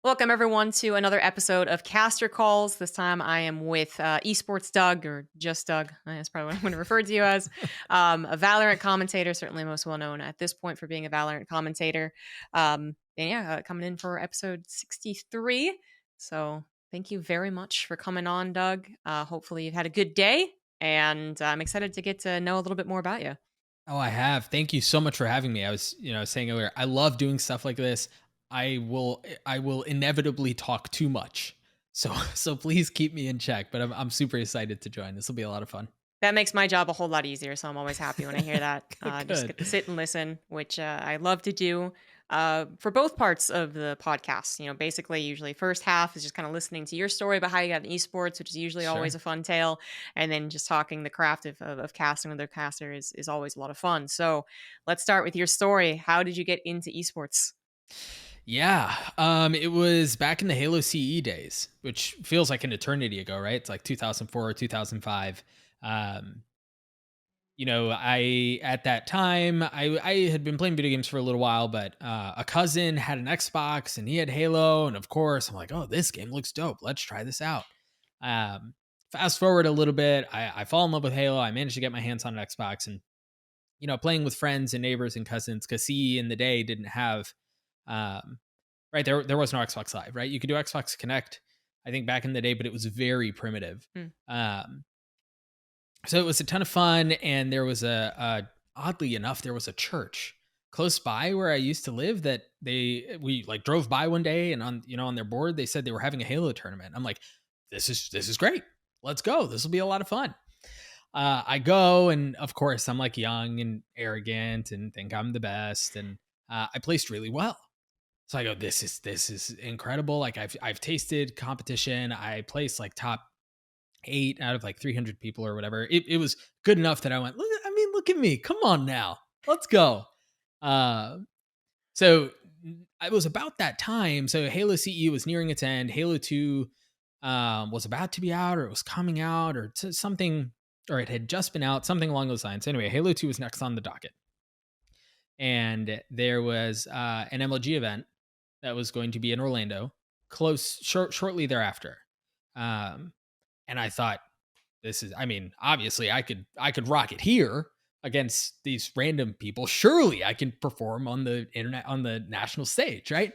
Welcome, everyone, to another episode of Caster Calls. This time I am with esports Doug, or just Doug. That's probably what I'm going to refer to you as. A Valorant commentator, certainly most well known at this point for being a Valorant commentator. Coming in for episode 63. So thank you very much for coming on, Doug. Hopefully you've had a good day, and I'm excited to get to know a little bit more about you. Oh, I have. Thank you so much for having me. I was, saying earlier, I love doing stuff like this. I will inevitably talk too much. So so please keep me in check, but I'm super excited to join. This will be a lot of fun. That makes my job a whole lot easier, so I'm always happy when I hear that. Just Good. get to sit and listen, which I love to do for both parts of the podcast. Basically, usually first half is just kind of listening to your story about how you got in esports, which is usually always Sure. a fun tale, and then just talking the craft of casting with their caster is always a lot of fun. So let's start with your story. How did you get into esports? Yeah. It was back in the Halo CE days, which feels like an eternity ago, right? It's like 2004 or 2005. Um, I at that time I had been playing video games for a little while, but a cousin had an Xbox and he had Halo, and of course I'm like, oh, this game looks dope. Let's try this out. Um, Fast forward a little bit, I fall in love with Halo. I managed to get my hands on an Xbox, and playing with friends and neighbors and cousins because CE in the day didn't have um, right there was no Xbox Live, right? You could do Xbox Connect, I think back in the day, but it was very primitive. Hmm. Um, so it was a ton of fun, and there was a oddly enough, there was a church close by where I used to live that we like drove by one day, and on their board they said they were having a Halo tournament. I'm like, this is great. Let's go. This will be a lot of fun. I go, and of course I'm like young and arrogant and think I'm the best, and I placed really well. So I go, this is incredible. Like I've tasted competition. I placed like top 8 out of like 300 people or whatever. It was good enough that I went, look at me. Come on now. Let's go. Uh, so it was about that time. So Halo CE was nearing its end. Halo 2 was about to be out, or it was coming out, or something, or it had just been out, something along those lines. Anyway, Halo 2 was next on the docket. And there was an MLG event that was going to be in Orlando shortly thereafter. Um, and I thought, obviously I could rock it here against these random people. Surely I can perform on the internet, on the national stage, right?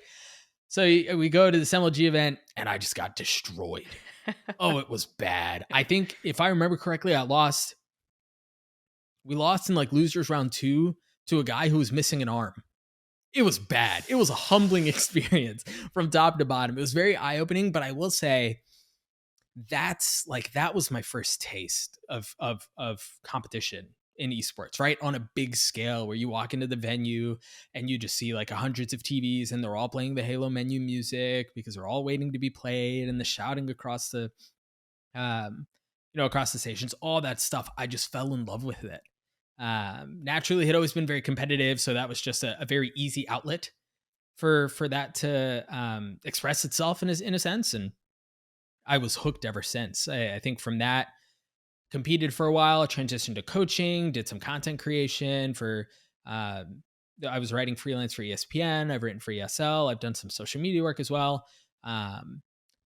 So we go to this MLG event, and I just got destroyed. Oh, it was bad. I think if I remember correctly, we lost in like losers round 2 to a guy who was missing an arm. It was bad. It was a humbling experience from top to bottom. It was very eye-opening, but I will say that was my first taste of competition in esports, right? On a big scale, where you walk into the venue and you just see like hundreds of TVs, and they're all playing the Halo menu music because they're all waiting to be played, and the shouting across the um across the stations, all that stuff. I just fell in love with it. Naturally, it had always been very competitive, so that was just a very easy outlet for that to express itself in a sense, and I was hooked ever since. I think from that, competed for a while, transitioned to coaching, did some content creation for. I was writing freelance for ESPN. I've written for ESL. I've done some social media work as well. Um,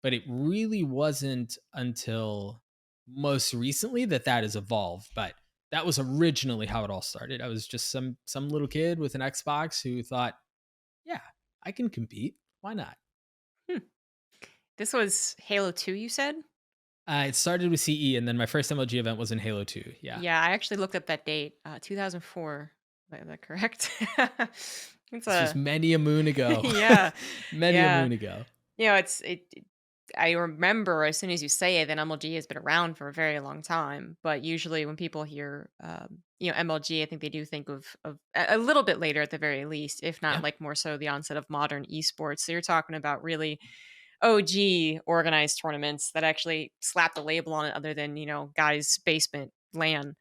but it really wasn't until most recently that has evolved. But that was originally how it all started. I was just some little kid with an Xbox who thought, yeah, I can compete. Why not? Hmm. This was Halo 2, you said? It started with CE, and then my first MLG event was in Halo 2. Yeah. Yeah, I actually looked up that date, 2004. Is that correct? It's This was a many a moon ago. yeah, Many a yeah. moon ago. I remember as soon as you say it that MLG has been around for a very long time, but usually when people hear, MLG, I think they do think of a little bit later at the very least, if not Yeah. like more so the onset of modern esports. So you're talking about really OG organized tournaments that actually slap the label on it other than, guys' basement LAN.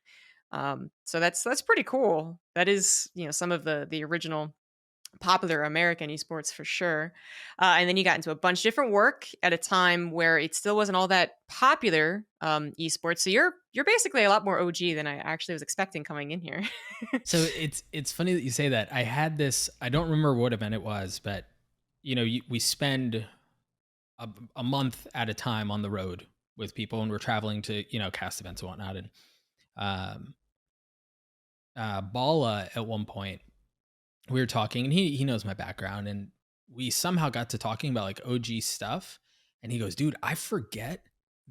So that's pretty cool. That is, some of the original popular American esports for sure. And then you got into a bunch of different work at a time where it still wasn't all that popular esports. So you're basically a lot more OG than I actually was expecting coming in here. So it's funny that you say that. I had this. I don't remember what event it was, but we spend a month at a time on the road with people, and we're traveling to cast events and whatnot. And um, Bala at one point we were talking, and he knows my background, and we somehow got to talking about like OG stuff, and he goes, "Dude, I forget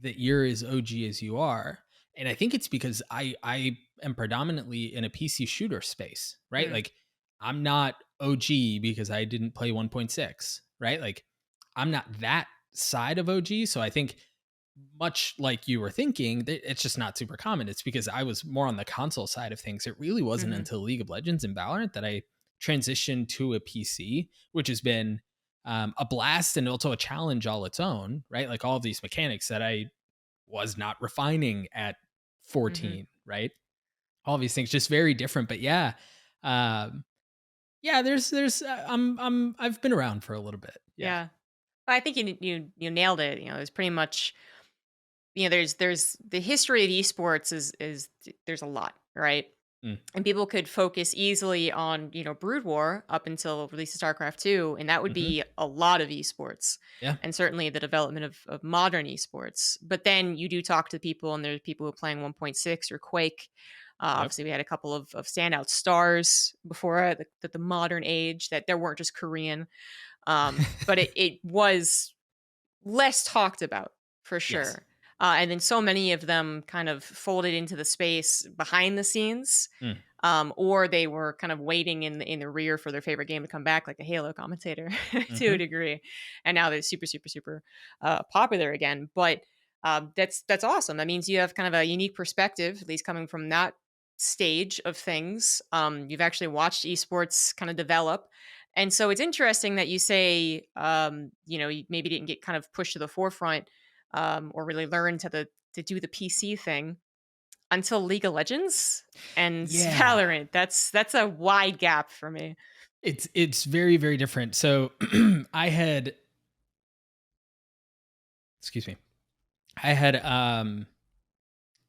that you're as OG as you are." And I think it's because I am predominantly in a PC shooter space, right? Mm, Like I'm not OG because I didn't play 1.6, right? Like I'm not that side of OG, so I think much like you were thinking, it's just not super common. It's because I was more on the console side of things. It really wasn't mhm, until League of Legends and Valorant that I transitioned to a PC, which has been a blast and also a challenge all its own, right? Like all of these mechanics that I was not refining at mhm. 14, right? All these things just very different. But yeah, um, yeah. I've been around for a little bit. Yeah. Yeah. I think you nailed it. There's pretty much there's the history of esports is there's a lot, right? Mm, And people could focus easily on, Brood War up until release of StarCraft 2, and that would hmm. be a lot of esports Yeah. and certainly the development of modern esports. But then you do talk to people, and there's people who are playing 1.6 or Quake. Yep. Obviously, we had a couple of standout stars before the modern age that there weren't just Korean. But it was less talked about for Yes. sure. And then so many of them kind of folded into the space behind the scenes, Mm, or they were kind of waiting in the rear for their favorite game to come back, like a Halo commentator to a hmm. degree. And now they're super, super, super popular again. But that's awesome. That means you have kind of a unique perspective, at least coming from that stage of things. You've actually watched esports kind of develop. And so it's interesting that you say, you maybe didn't get kind of pushed to the forefront, or really learn to do the PC thing until League of Legends and Yeah. Valorant. That's a wide gap for me. It's very, very different. So I had excuse me. I had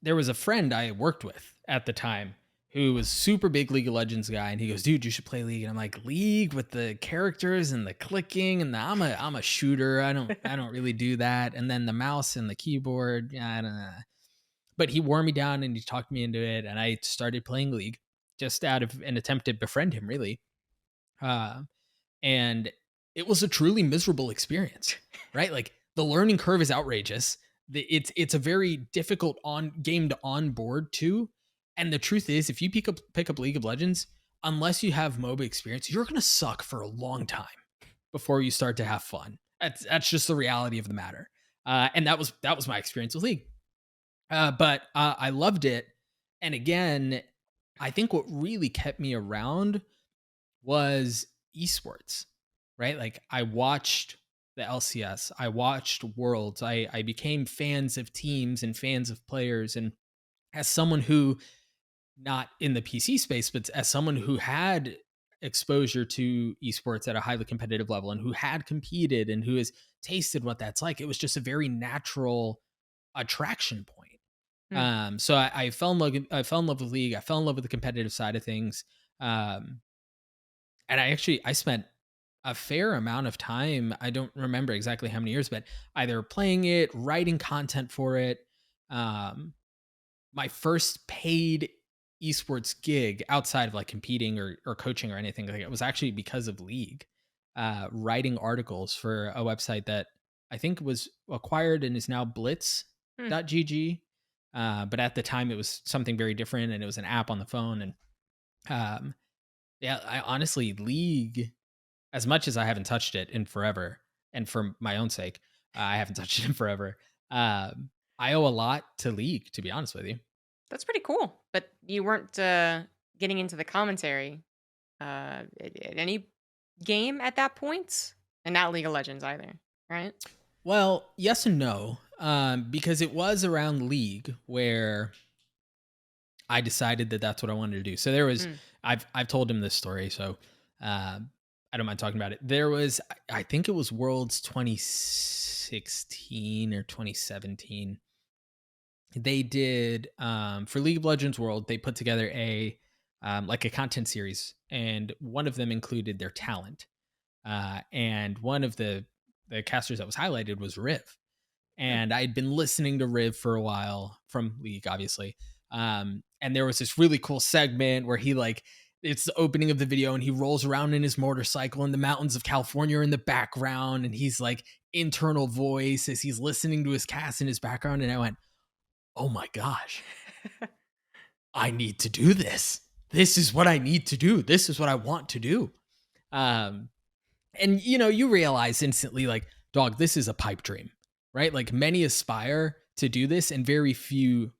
there was a friend I worked with at the time who was super big League of Legends guy, and he goes, "Dude, you should play League." And I'm like, "League with the characters and the clicking and I'm a shooter. I don't really do that." And then the mouse and the keyboard, yeah, I don't know. But he wore me down and he talked me into it, and I started playing League just out of an attempt to befriend him, really. Uh, and it was a truly miserable experience, right? Like the learning curve is outrageous. It's a very difficult on game to onboard to. And the truth is, if you pick up League of Legends, unless you have MOBA experience, you're gonna suck for a long time before you start to have fun. That's just the reality of the matter. And that was my experience with League. But I loved it. And again, I think what really kept me around was esports, right? Like I watched the LCS, I watched Worlds, I became fans of teams and fans of players. And as someone who, not in the PC space, but as someone who had exposure to esports at a highly competitive level and who had competed and who has tasted what that's like, it was just a very natural attraction point. Hmm. So I fell in love. I fell in love with League. I fell in love with the competitive side of things. Um, and I spent a fair amount of time. I don't remember exactly how many years, but either playing it, writing content for it. Um, my first paid esports gig outside of like competing or coaching or anything like it was actually because of League, writing articles for a website that I think was acquired and is now Hmm. blitz.gg. But at the time it was something very different, and it was an app on the phone. And um, yeah, I honestly, League, as much as I haven't touched it in forever, and for my own sake, I haven't touched it in forever. I owe a lot to League, to be honest with you. That's pretty cool. But you weren't getting into the commentary at any game at that point, and not League of Legends either, right? Well, yes and no, because it was around League where I decided that that's what I wanted to do. So there was, Mm, I've told him this story, so uh, I don't mind talking about it. There was, I think it was Worlds 2016 or 2017. They did for League of Legends World. They put together a like a content series, and one of them included their talent. And one of the the casters that was highlighted was Riv. And I'd been listening to Riv for a while from League, obviously. And there was this really cool segment where he like it's the opening of the video and he rolls around in his motorcycle and the mountains of California are in the background and he's like internal voice as he's listening to his cast in his background. And I went, oh my gosh, I need to do this. This is what I need to do. This is what I want to do. And you realize instantly, like, dog, this is a pipe dream, right? Like many aspire to do this and very few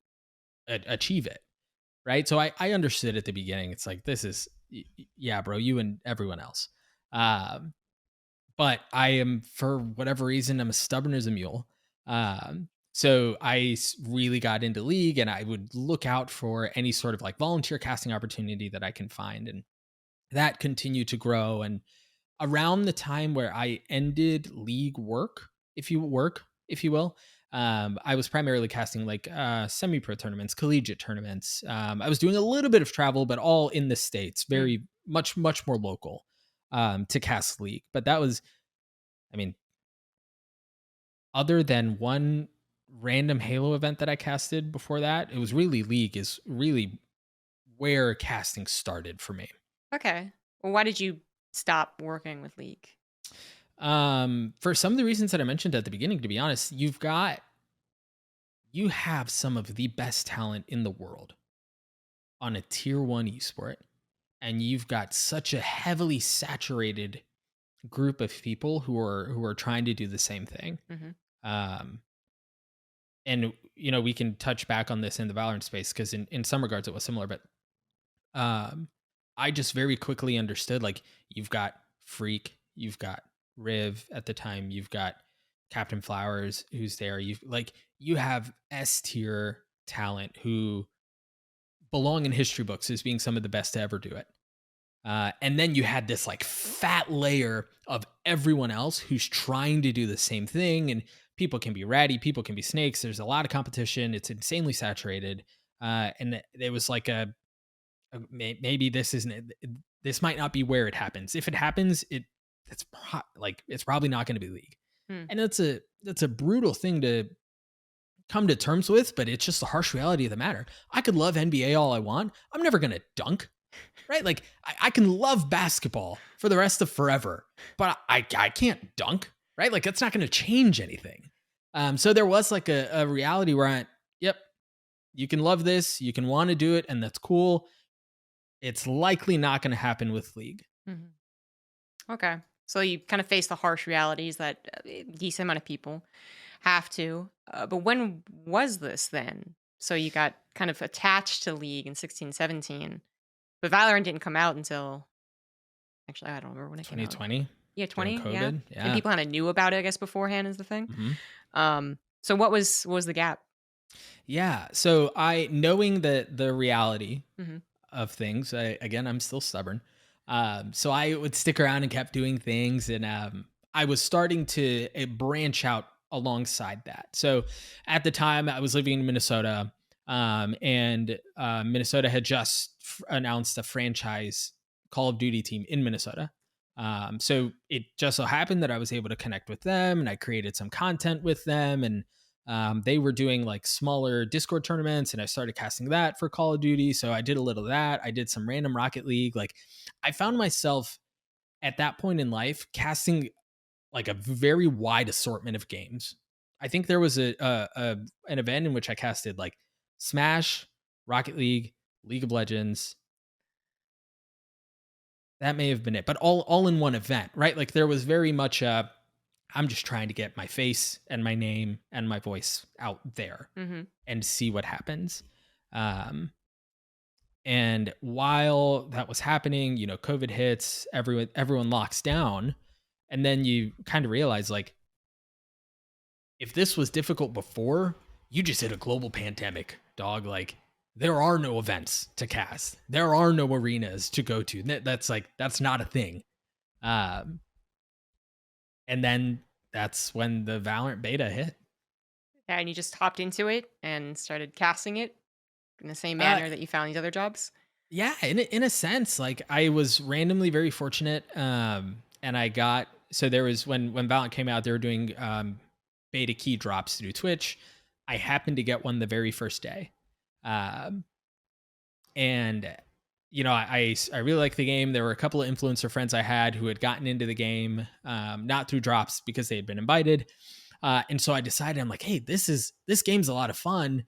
achieve it. Right. So I understood at the beginning. It's like, this is, yeah, bro, you and everyone else. But I am, for whatever reason, I'm as stubborn as a mule. So I really got into League and I would look out for any sort of like volunteer casting opportunity that I can find. And that continued to grow. And around the time where I ended League work, if you will, I was primarily casting like semi-pro tournaments, collegiate tournaments. I was doing a little bit of travel, but all in the States, very much more local to cast League. But that was, I mean, other than one random Halo event that I casted before that, it was really League is really where casting started for me. Okay. Well, why did you stop working with League? For some of the reasons that I mentioned at the beginning, to be honest, you have some of the best talent in the world on a tier 1 esport, and you've got such a heavily saturated group of people who are trying to do the same thing. And we can touch back on this in the Valorant space because in some regards it was similar, but I just very quickly understood, like, you've got Freak, you've got Riv at the time, you've got Captain Flowers who's there, you have S tier talent who belong in history books as being some of the best to ever do it. And then you had this like fat layer of everyone else who's trying to do the same thing, and people can be ratty, people can be snakes. There's a lot of competition. It's insanely saturated. And it was like maybe this might not be where it happens. If it happens, it's probably not going to be League. And that's a brutal thing to come to terms with, but it's just the harsh reality of the matter. I could love NBA all I want. I'm never going to dunk, right? Like I can love basketball for the rest of forever, but I can't dunk, right? Like that's not going to change anything. So there was like a reality where yep, you can love this, you can want to do it, and that's cool. It's likely not going to happen with League. Okay. So you kind of face the harsh realities that a decent amount of people have to. But when was this then? So you got kind of attached to League in 16, 17. But Valorant didn't come out until, actually, I don't remember when it came out. 2020. Yeah, 20. COVID, yeah. And people kind of knew about it, I guess, beforehand is the thing. So what was the gap? Yeah. So knowing the reality of things, I'm still stubborn. So I would stick around and kept doing things, and I was starting to branch out alongside that. So at the time I was living in Minnesota, and Minnesota had just announced a franchise Call of Duty team in Minnesota. So it just so happened that I was able to connect with them, and I created some content with them, and they were doing like smaller Discord tournaments, and I started casting that for Call of Duty. So I did a little of that. I did some random Rocket League. Like I found myself at that point in life casting like a very wide assortment of games. I think there was an event in which I casted like Smash, Rocket League, League of Legends. That may have been it, but all in one event, right? Like there was very much I'm just trying to get my face and my name and my voice out there and see what happens. And while that was happening, COVID hits, everyone locks down. And then you kind of realize, like, if this was difficult before, you just hit a global pandemic, dog. Like, there are no events to cast. There are no arenas to go to. That's not a thing. And then that's when the Valorant beta hit. Yeah, and you just hopped into it and started casting it in the same manner that you found these other jobs? Yeah, in a sense, like I was randomly very fortunate, and I got so there was when Valorant came out, they were doing beta key drops through Twitch. I happened to get one the very first day. Um, and I really like the game. There were a couple of influencer friends I had who had gotten into the game, not through drops because they had been invited. And so I decided, I'm like, hey, this game's a lot of fun.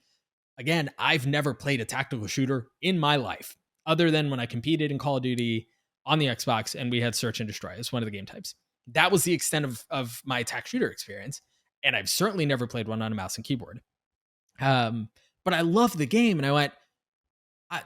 Again, I've never played a tactical shooter in my life, other than when I competed in Call of Duty on the Xbox and we had Search and Destroy as one of the game types. That was the extent of my attack shooter experience. And I've certainly never played one on a mouse and keyboard. But I love the game, and I went,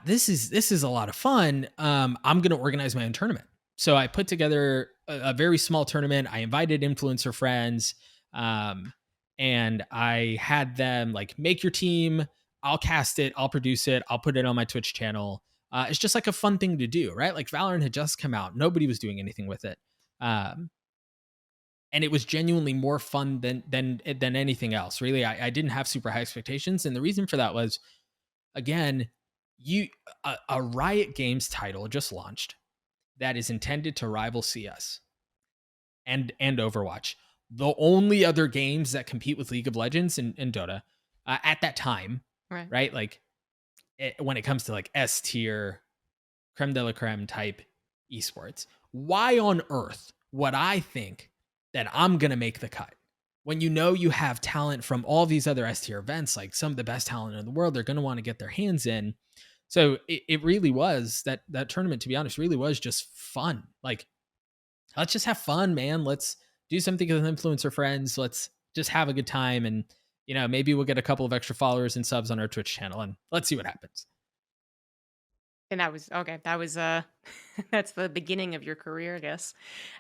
this is a lot of fun. I'm going to organize my own tournament. So I put together a very small tournament. I invited influencer friends, and I had them like, make your team. I'll cast it. I'll produce it. I'll put it on my Twitch channel. It's just like a fun thing to do, right? Like Valorant had just come out. Nobody was doing anything with it. And it was genuinely more fun than anything else. Really, I didn't have super high expectations. And the reason for that was, again, a Riot Games title just launched that is intended to rival CS and Overwatch. The only other games that compete with League of Legends and Dota at that time, right? Like when it comes to like S tier, creme de la creme type esports, why on earth would I think that I'm going to make the cut? When you have talent from all these other S tier events, like some of the best talent in the world, they're going to want to get their hands in. So it really was that tournament, to be honest, really was just fun. Like, let's just have fun, man. Let's do something with influencer friends. Let's just have a good time. And, maybe we'll get a couple of extra followers and subs on our Twitch channel, and let's see what happens. And that was okay. That was that's the beginning of your career, I guess,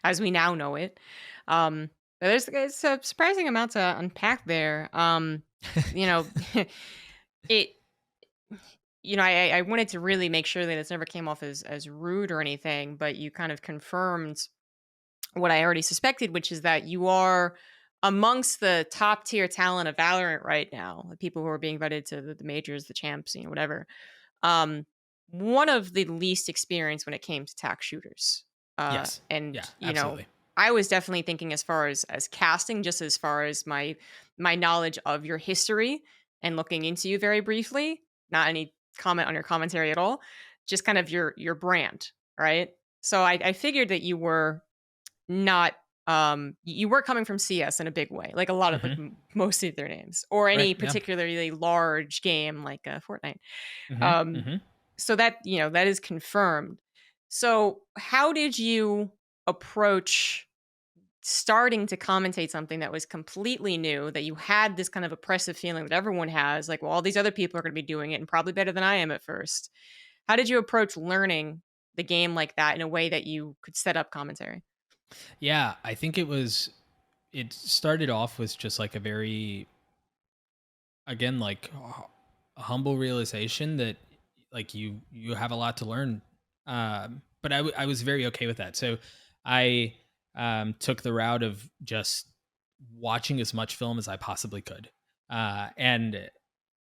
as we now know it. But there's a surprising amount to unpack there. It. I wanted to really make sure that it's never came off as rude or anything, but you kind of confirmed what I already suspected, which is that you are amongst the top tier talent of Valorant right now. The people who are being invited to the majors, the champs, whatever. One of the least experienced when it came to tac shooters. Yes. And yeah, absolutely. I was definitely thinking as far as casting, just as far as my knowledge of your history and looking into you very briefly. Not any comment on your commentary at all. Just kind of your brand, right? So I figured that you were not you were coming from CS in a big way, like a lot of like most of their names, or any particularly large game like Fortnite. So that that is confirmed. So how did you approach starting to commentate something that was completely new, that you had this kind of oppressive feeling that everyone has, like, well, all these other people are going to be doing it and probably better than I am at first? How did you approach learning the game like that in a way that you could set up commentary? Yeah, I think it started off with just like a very, again, like a humble realization that like you have a lot to learn. But I was very okay with that. So I took the route of just watching as much film as I possibly could. And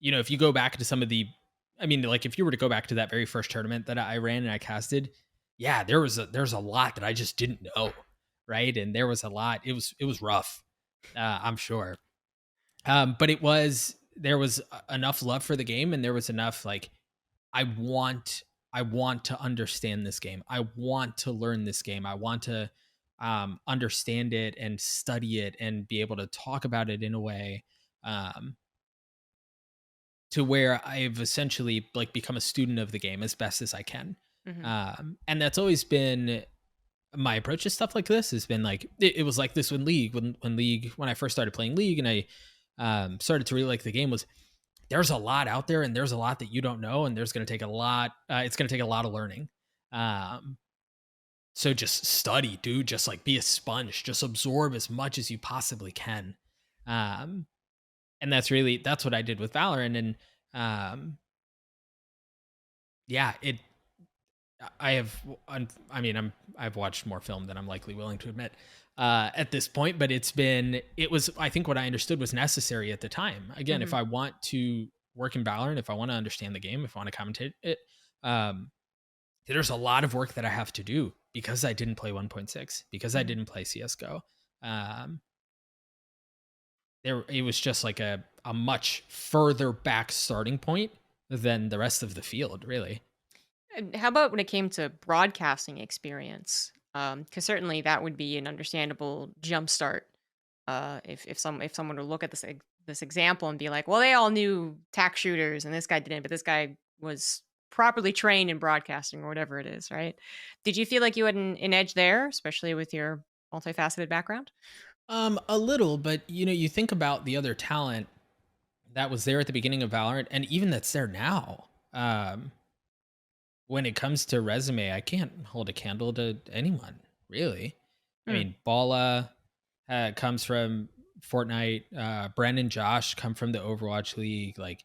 if you go back to some of the, I mean, like if you were to go back to that very first tournament that I ran and I casted, yeah, there's a lot that I just didn't know, right? And there was a lot. It was rough, I'm sure. But there was enough love for the game, and there was enough like I want to understand this game. I want to learn this game. I want to understand it and study it and be able to talk about it in a way to where I've essentially like become a student of the game as best as I can. And that's always been my approach to stuff like this. Has been like it was like this when I first started playing League and I started to really like the game. Was there's a lot out there and there's a lot that you don't know, and there's going to take a lot. It's going to take a lot of learning. So just study, dude. Just like be a sponge. Just absorb as much as you possibly can. And that's what I did with Valorant. And yeah, I've watched more film than I'm likely willing to admit at this point, but I think what I understood was necessary at the time. Again, if I want to work in Valorant, if I want to understand the game, if I want to commentate it, there's a lot of work that I have to do because I didn't play 1.6, because I Mhm. didn't play CS:GO, um, it was just like a much further back starting point than the rest of the field, really. And how about when it came to broadcasting experience? Because certainly that would be an understandable jumpstart. If someone would look at this example and be like, well, they all knew tack shooters and this guy didn't, but this guy was properly trained in broadcasting or whatever it is, right? Did you feel like you had an edge there, especially with your multifaceted background? A little, but you think about the other talent that was there at the beginning of Valorant, and even that's there now. When it comes to resume, I can't hold a candle to anyone, really. I Hmm. mean, Bala comes from Fortnite. Brandon, Josh come from the Overwatch League. Like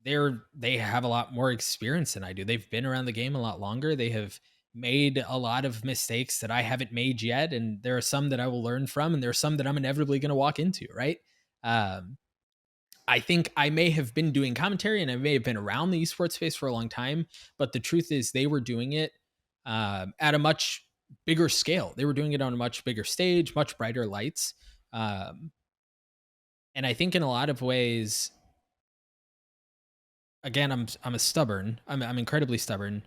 they have a lot more experience than I do. They've been around the game a lot longer. They have made a lot of mistakes that I haven't made yet, and there are some that I will learn from, and there are some that I'm inevitably going to walk into. Right. Um, I think I may have been doing commentary and I may have been around the esports space for a long time, but the truth is they were doing it at a much bigger scale. They were doing it on a much bigger stage, much brighter lights. Um, and I think in a lot of ways, again, I'm a stubborn. I'm incredibly stubborn.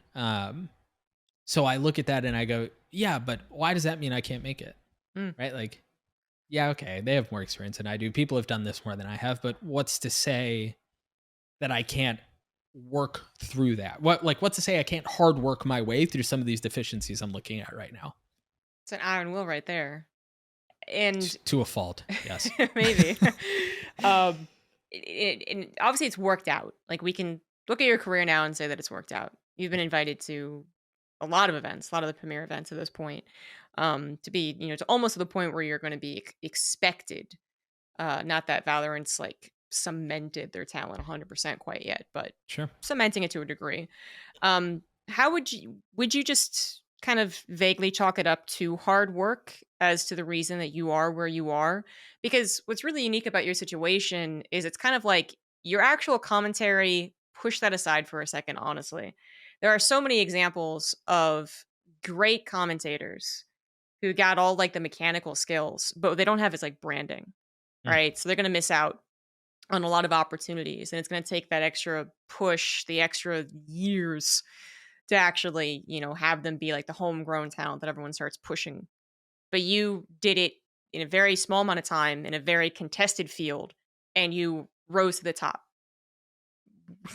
So I look at that and I go, yeah, but why does that mean I can't make it? Hmm. Right? Like, yeah, okay, they have more experience than I do. People have done this more than I have, but what's to say that I can't work through that? What's to say I can't hard work my way through some of these deficiencies I'm looking at right now? It's an iron will right there, and To a fault. Yes. maybe. um, and obviously, it's worked out. Like we can look at your career now and say that it's worked out. You've been invited to a lot of events, a lot of the premier events at this point. To be, to almost to the point where you're going to be expected. Not that Valorant's like cemented their talent 100% quite yet, but Sure. cementing it to a degree. How would you just kind of vaguely chalk it up to hard work as to the reason that you are where you are? Because what's really unique about your situation is it's kind of like your actual commentary, push that aside for a second, honestly. There are so many examples of great commentators who got all like the mechanical skills, but they don't have is like branding, Mm. right? So they're going to miss out on a lot of opportunities, and it's going to take that extra push, the extra years to actually, have them be like the homegrown talent that everyone starts pushing. But you did it in a very small amount of time in a very contested field, and you rose to the top.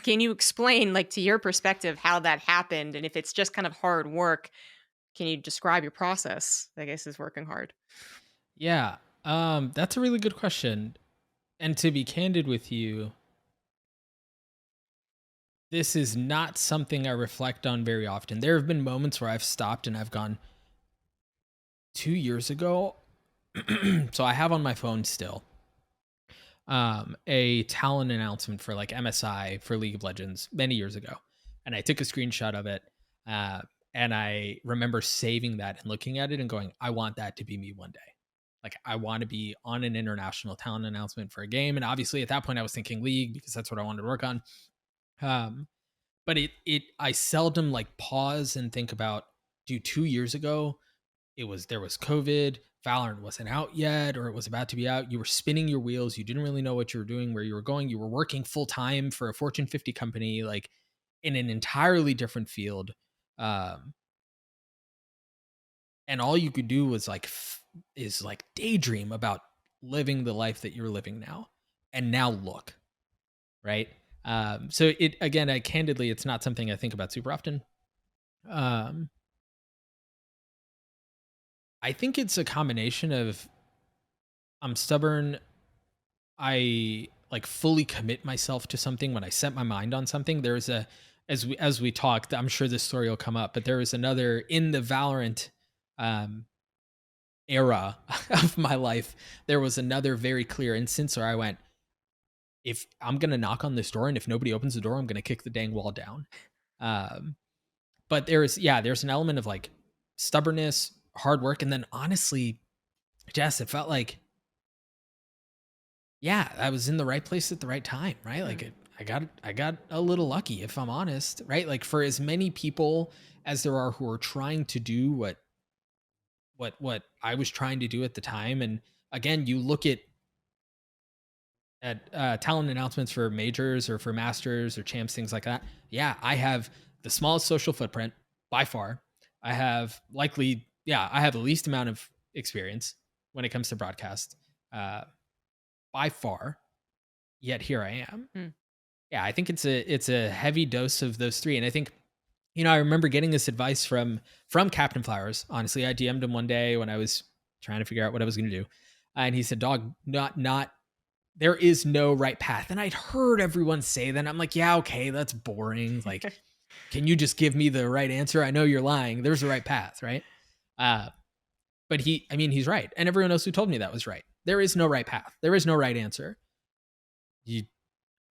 Can you explain, like, to your perspective, how that happened? And if it's just kind of hard work, can you describe your process? I guess is working hard. Yeah. That's a really good question. And to be candid with you, this is not something I reflect on very often. There have been moments where I've stopped and I've gone 2 years ago. So I have on my phone still a talent announcement for like MSI for League of Legends many years ago, and I took a screenshot of it, uh, and I remember saving that and looking at it and going, "I want that to be me one day. Like I want to be on an international talent announcement for a game." And obviously, at that point, I was thinking League because that's what I wanted to work on. Um, but I seldom like pause and think about, do 2 years ago there was COVID, Valorant wasn't out yet, or it was about to be out. You were spinning your wheels. You didn't really know what you were doing, where you were going. You were working full time for a Fortune 50 company, like in an entirely different field. Um, and all you could do was is like daydream about living the life that you're living now. And now look, right? So it again, candidly, it's not something I think about super often. Um, I think it's a combination of I'm stubborn. I like fully commit myself to something when I set my mind on something. There's a as we talked, I'm sure this story will come up, but there was another in the Valorant um era of my life. There was another very clear instance where I went, if I'm gonna knock on this door and if nobody opens the door, I'm gonna kick the dang wall down. Um, but there's an element of like stubbornness, hard work, and then honestly, Jess, it felt like, yeah, I was in the right place at the right time, right? Hmm. I got a little lucky, if I'm honest, right? Like, for as many people as there are who are trying to do what I was trying to do at the time, and again, you look at talent announcements for majors or for masters or champs, things like that. Yeah, I have the smallest social footprint by far. I have likely, yeah, I have the least amount of experience when it comes to broadcast, uh, by far. Yet here I am. Hmm. Yeah, I think it's a heavy dose of those three, and I think, I remember getting this advice from Captain Flowers. Honestly, I DM'd him one day when I was trying to figure out what I was going to do, and he said, "Dog, not there is no right path." And I'd heard everyone say that. And I'm like, yeah, okay, that's boring. Like, can you just give me the right answer? I know you're lying. There's a right path, right? Uh, but he's right. And everyone else who told me that was right. There is no right path. There is no right answer. You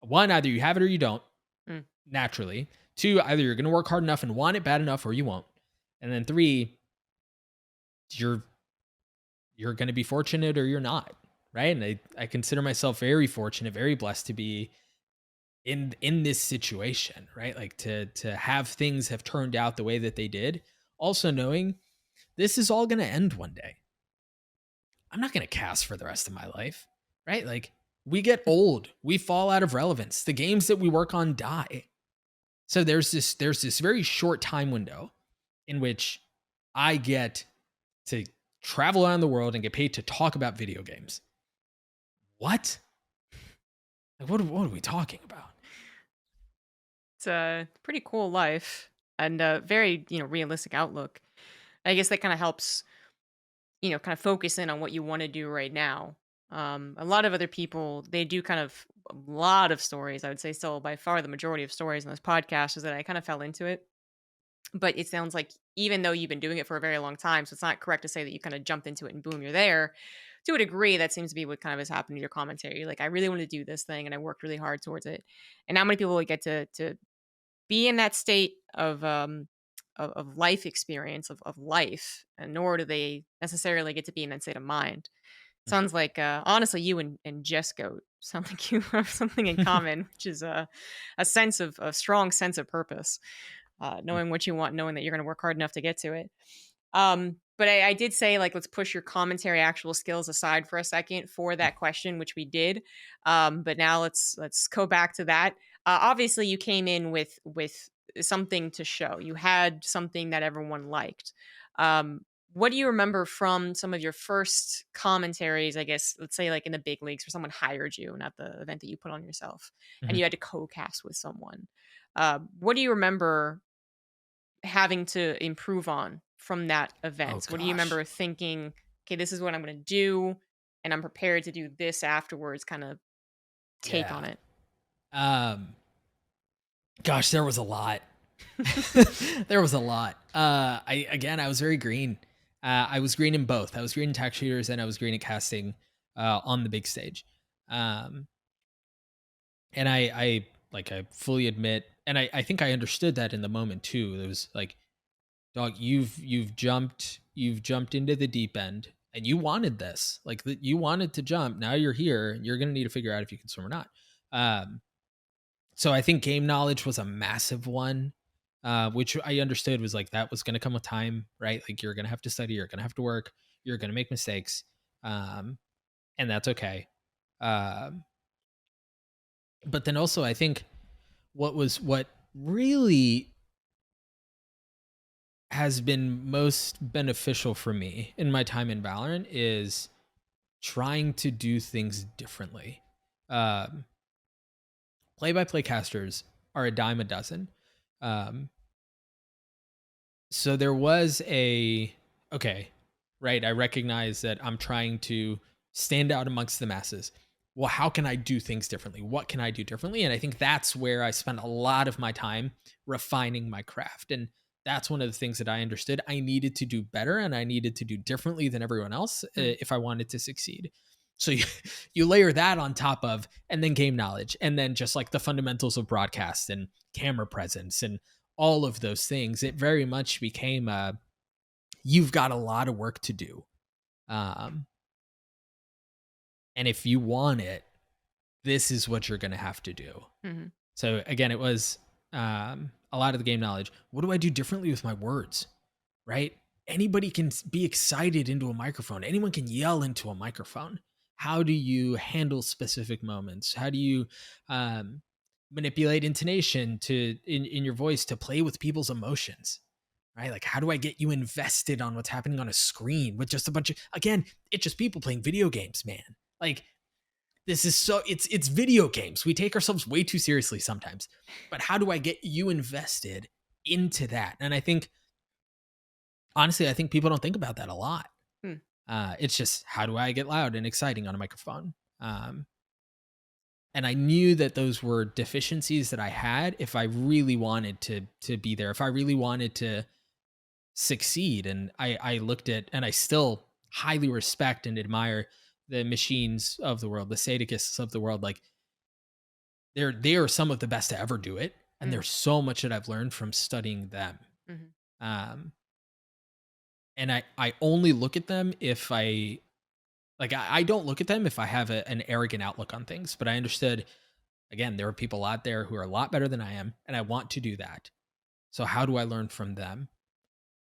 One, either you have it or you don't, Hmm. naturally. Two, either you're going to work hard enough and want it bad enough or you won't. And then three, you're going to be fortunate or you're not, right? And I consider myself very fortunate, very blessed to be in this situation, right? Like, to have things have turned out the way that they did, also knowing this is all going to end one day. I'm not going to cast for the rest of my life, right? Like, we get old, we fall out of relevance, the games that we work on die. So there's this very short time window in which I get to travel around the world and get paid to talk about video games. What? Like, what are we talking about? It's a pretty cool life and a very, realistic outlook. I guess that kind of helps, kind of focus in on what you want to do right now. A lot of other people, they do kind of a lot of stories. I would say still by far the majority of stories in this podcast is that I kind of fell into it. But it sounds like even though you've been doing it for a very long time, so it's not correct to say that you kind of jumped into it and boom, you're there. To a degree, that seems to be what kind of has happened in your commentary. Like, I really want to do this thing and I worked really hard towards it. And not many people will get to be in that state of life experience of life, and nor do they necessarily get to be in that state of mind. Sounds like honestly, you and Jesco sound like you have something in common, which is a strong sense of purpose, knowing what you want, knowing that you're going to work hard enough to get to it. But I did say, like, let's push your commentary actual skills aside for a second for that question, which we did. But now let's go back to that. Obviously, you came in with something to show. You had something that everyone liked. What do you remember from some of your first commentaries? I guess let's say like in the big leagues, where someone hired you, not the event that you put on yourself, and Mhm. you had to co-cast with someone. What do you remember having to improve on from that Oh event? What do you gosh. remember thinking, "Okay, this is what I'm gonna do, and I'm prepared to do this afterwards," kinda take Yeah. on it? Um Gosh, there was a lot. There was a lot. I was very green. I was green in both. I was green in tax shooters and I was green at casting on the big stage. Um, and I fully admit, and I think I understood that in the moment too. It was like, dog, you've jumped into the deep end, and you wanted this. Like, you wanted to jump. Now you're here. You're gonna need to figure out if you can swim or not. Um, So I think game knowledge was a massive one, which I understood was like that was going to come with time, right? Like, you're going to have to study, you're going to have to work, you're going to make mistakes, um, and that's okay. Um, but then also, I think what really has been most beneficial for me in my time in Valorant is trying to do things differently. Um, Play-by-play casters are a dime a dozen. Um, So there was okay, right? I recognize that I'm trying to stand out amongst the masses. Well, how can I do things differently? What can I do differently? And I think that's where I spent a lot of my time refining my craft. And that's one of the things that I understood I needed to do better and I needed to do differently than everyone else Hmm. if I wanted to succeed. So you layer that on top of, and then game knowledge, and then just like the fundamentals of broadcast and camera presence and all of those things, it very much became you've got a lot of work to do. Um, and if you want it, this is what you're going to have to do. Mhm. So again, it was a lot of the game knowledge. What do I do differently with my words? Right? Anybody can be excited into a microphone. Anyone can yell into a microphone. How do you handle specific moments? How do you um, manipulate intonation to in your voice to play with people's emotions? Right? Like, how do I get you invested on what's happening on a screen with just a bunch of, again, it's just people playing video games, man. Like, this is so, it's video games. We take ourselves way too seriously sometimes. But how do I get you invested into that? And I think, honestly, I think people don't think about that a lot. Hmm. It's just, how do I get loud and exciting on a microphone? Um, and I knew that those were deficiencies that I had if I really wanted to be there, if I really wanted to succeed. And I looked at, and I still highly respect and admire the machines of the world, the Sadikists of the world. Like, they are some of the best to ever do it, and Mm. there's so much that I've learned from studying them. Mhm. Um, and I only look at them if I like I don't look at them if I have an arrogant outlook on things. But I understood, again, there are people out there who are a lot better than I am, and I want to do that. So how do I learn from them,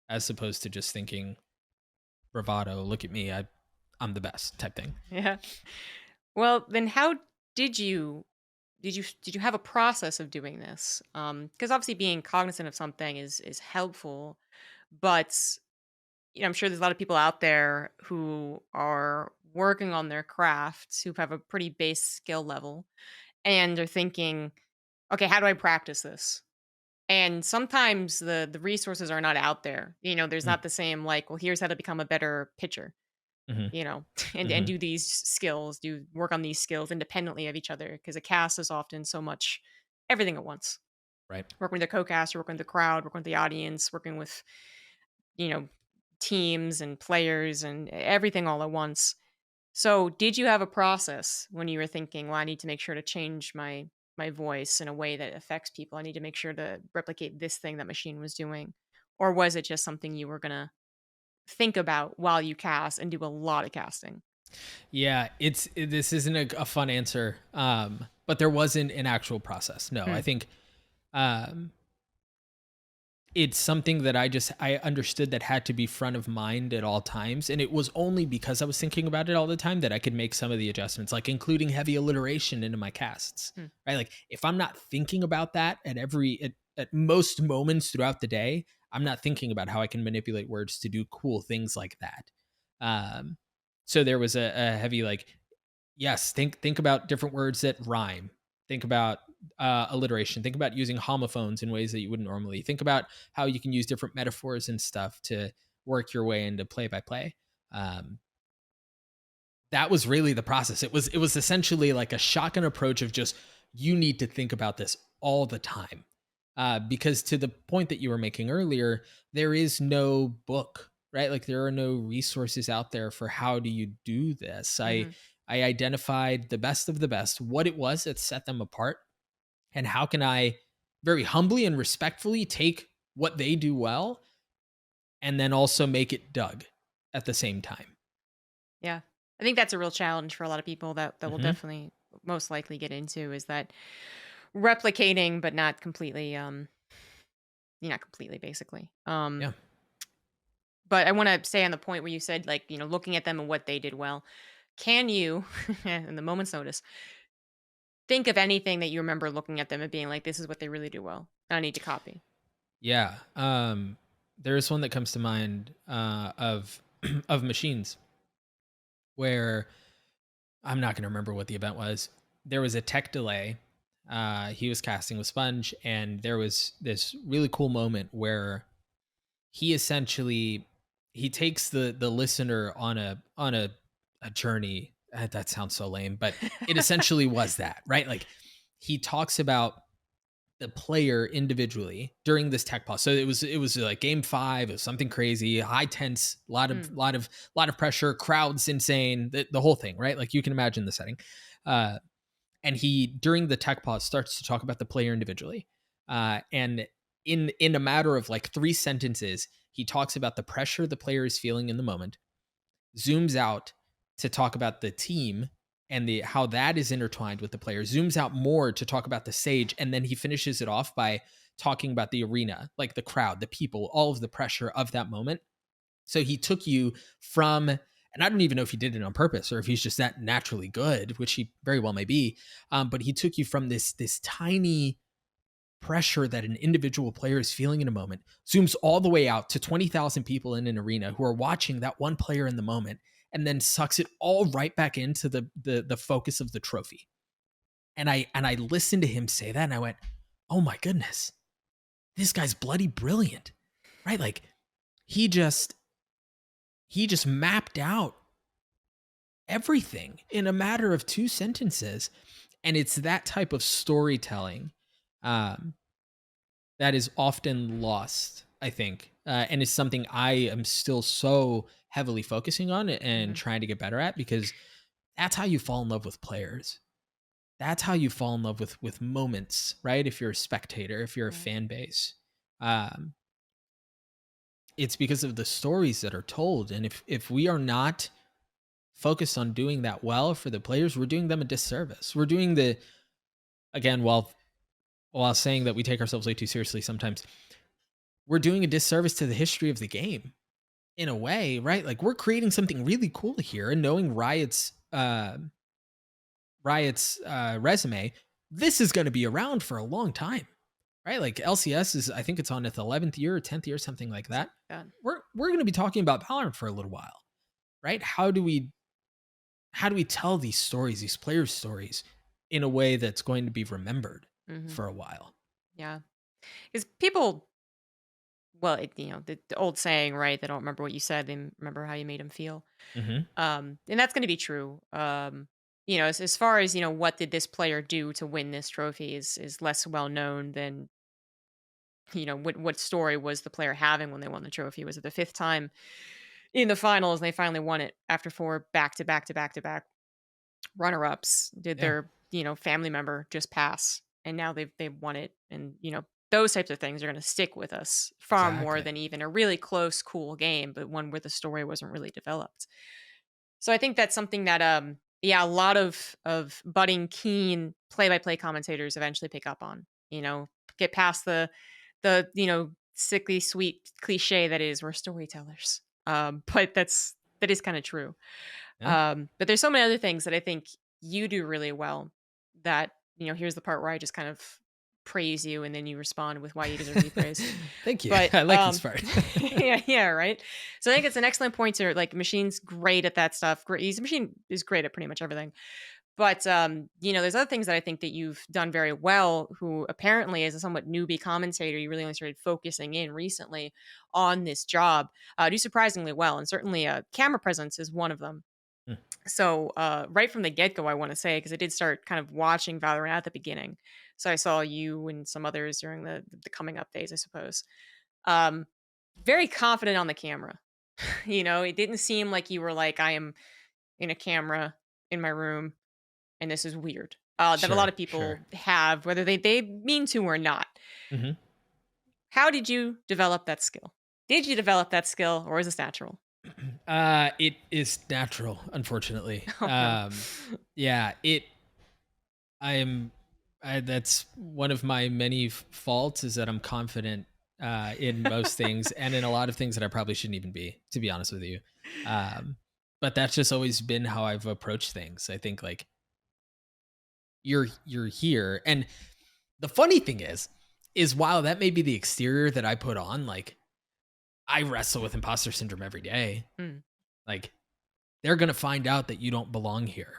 as opposed to just thinking bravado, look at me, I'm the best type thing. Yeah. Well, then how did you did you have a process of doing this? Because obviously being cognizant of something is helpful, but I'm sure there's a lot of people out there who are working on their crafts who have a pretty base skill level and are thinking, okay, how do I practice this? And sometimes the resources are not out there. There's Mm, not the same like, well, here's how to become a better pitcher, mhm, you know, and mhm, do these skills, do work on these skills independently of each other because a cast is often so much everything at once. right. Working with the co-caster, working with the crowd, working with the audience, working with, you know, teams and players and everything all at once. So, did you have a process when you were thinking, "Well, I need to make sure to change my voice in a way that affects people. I need to make sure to replicate this thing that machine was doing." Or was it just something you were going to think about while you cast and do a lot of casting? Yeah, this isn't a fun answer, but there wasn't an actual process. No, I Hmm. think um, it's something that I understood that had to be front of mind at all times, and it was only because I was thinking about it all the time that I could make some of the adjustments, like including heavy alliteration into my casts. Hmm. Right, like if I'm not thinking about that at most moments throughout the day, I'm not thinking about how I can manipulate words to do cool things like that. Um, so there was a heavy like, yes, think about different words that rhyme. Think about alliteration. Think about using homophones in ways that you wouldn't normally. Think about how you can use different metaphors and stuff to work your way into play by play. Um, that was really the process. It was essentially like a shotgun approach of just, you need to think about this all the time, because to the point that you were making earlier, there is no book, right? Like there are no resources out there for how do you do this. I Hmm. I identified the best of the best, what it was that set them apart, and how can I very humbly and respectfully take what they do well and then also make it Doug at the same time. Yeah. I think that's a real challenge for a lot of people that will Hmm. definitely most likely get into is that replicating but not completely not completely basically. Yeah. But I want to stay on the point where you said like, looking at them and what they did well. Can you in the moment's notice think of anything that you remember looking at them and being like, this is what they really do well. I need to copy. Yeah. There's one that comes to mind of of machines where I'm not going to remember what the event was. There was a tech delay. He was casting with Sponge, and there was this really cool moment where he essentially he takes the listener on a journey. That sounds so lame, but it essentially was that, right? Like he talks about the player individually during this tech pause. So it was like game 5, it was something crazy, high tense, Mm, lot of pressure, crowds insane, the whole thing, right? Like you can imagine the setting. Uh and he during the tech pause starts to talk about the player individually. And in a matter of like 3 sentences, he talks about the pressure the player is feeling in the moment, zooms out to talk about the team, and the how that is intertwined with the player. Zooms out more to talk about the stage, and then he finishes it off by talking about the arena, like the crowd, the people, all of the pressure of that moment. So he took you from, and I don't even know if he did it on purpose or if he's just that naturally good, which he very well may be. But he took you from this tiny pressure that an individual player is feeling in a moment, zooms all the way out to 20,000 people in an arena who are watching that one player in the moment, and then sucks it all right back into the focus of the trophy. And I listened to him say that, and I went, "Oh my goodness, this guy's bloody brilliant." Right? Like he just mapped out everything in a matter of 2 sentences. And it's that type of storytelling um, that is often lost, I think, and is something I am still so heavily focusing on and Mhm. trying to get better at, because that's how you fall in love with players. That's how you fall in love with moments, right? If you're a spectator, if you're a Right. fan base, um, it's because of the stories that are told. And if we are not focused on doing that well for the players, we're doing them a disservice. We're doing the again, while saying that we take ourselves way too seriously sometimes, we're doing a disservice to the history of the game in a way, right? Like we're creating something really cool here, and knowing Riot's resume, this is going to be around for a long time, right? Like LCS is, I think it's on its 11th year or 10th year, something like that. Something like that. We're going to be talking about Valorant for a little while, right? How do we tell these stories, these players' stories, in a way that's going to be remembered Mhm. for a while? Yeah. Because people, well, the old saying, right? They don't remember what you said; they remember how you made them feel. Hmm. And that's going to be true. As far as what did this player do to win this trophy is less well known than what story was the player having when they won the trophy. Was it the fifth time in the finals and they finally won it after four back to back to back to back runner ups? Did Yeah, their family member just pass and now they've won it? And those types of things are going to stick with us far more exactly. than even a really close, cool game, but one where the story wasn't really developed. So I think that's something that yeah, a lot of budding keen play-by-play commentators eventually pick up on. Get past the sickly sweet cliche that is we're storytellers. But that is kind of true. Yeah. But there's so many other things that I think you do really well that, here's the part where I just kind of praise you and then you respond with why you deserve to be praised. Thank you. But I like this part. yeah, yeah, right. So I think it's an excellent pointer. Like Machine's great at that stuff. Great, he's Machine is great at pretty much everything. But there's other things that I think that you've done very well. Who apparently, as a somewhat newbie commentator, you really only started focusing in recently on this job. Do surprisingly well, and certainly camera presence is one of them. Mm, So, right from the get go, I want to say, because I did start kind of watching Valorant at the beginning. So I saw you and some others during the coming up days, I suppose. Um, Very confident on the camera. It didn't seem like you were like, I am in a camera in my room and this is weird. That a lot sure, of sure. people have, whether they mean to or not. Hmm. How did you develop that skill? Did you develop that skill or is this natural? It is natural, unfortunately. Oh no. Yeah, I am. That's one of my many faults, is that I'm confident in most things, and in a lot of things that I probably shouldn't even be, to be honest with you. Um, but that's just always been how I've approached things. I think like you're here, and the funny thing is while that may be the exterior that I put on, like I wrestle with imposter syndrome every day. Mm, Like they're gonna find out that you don't belong here.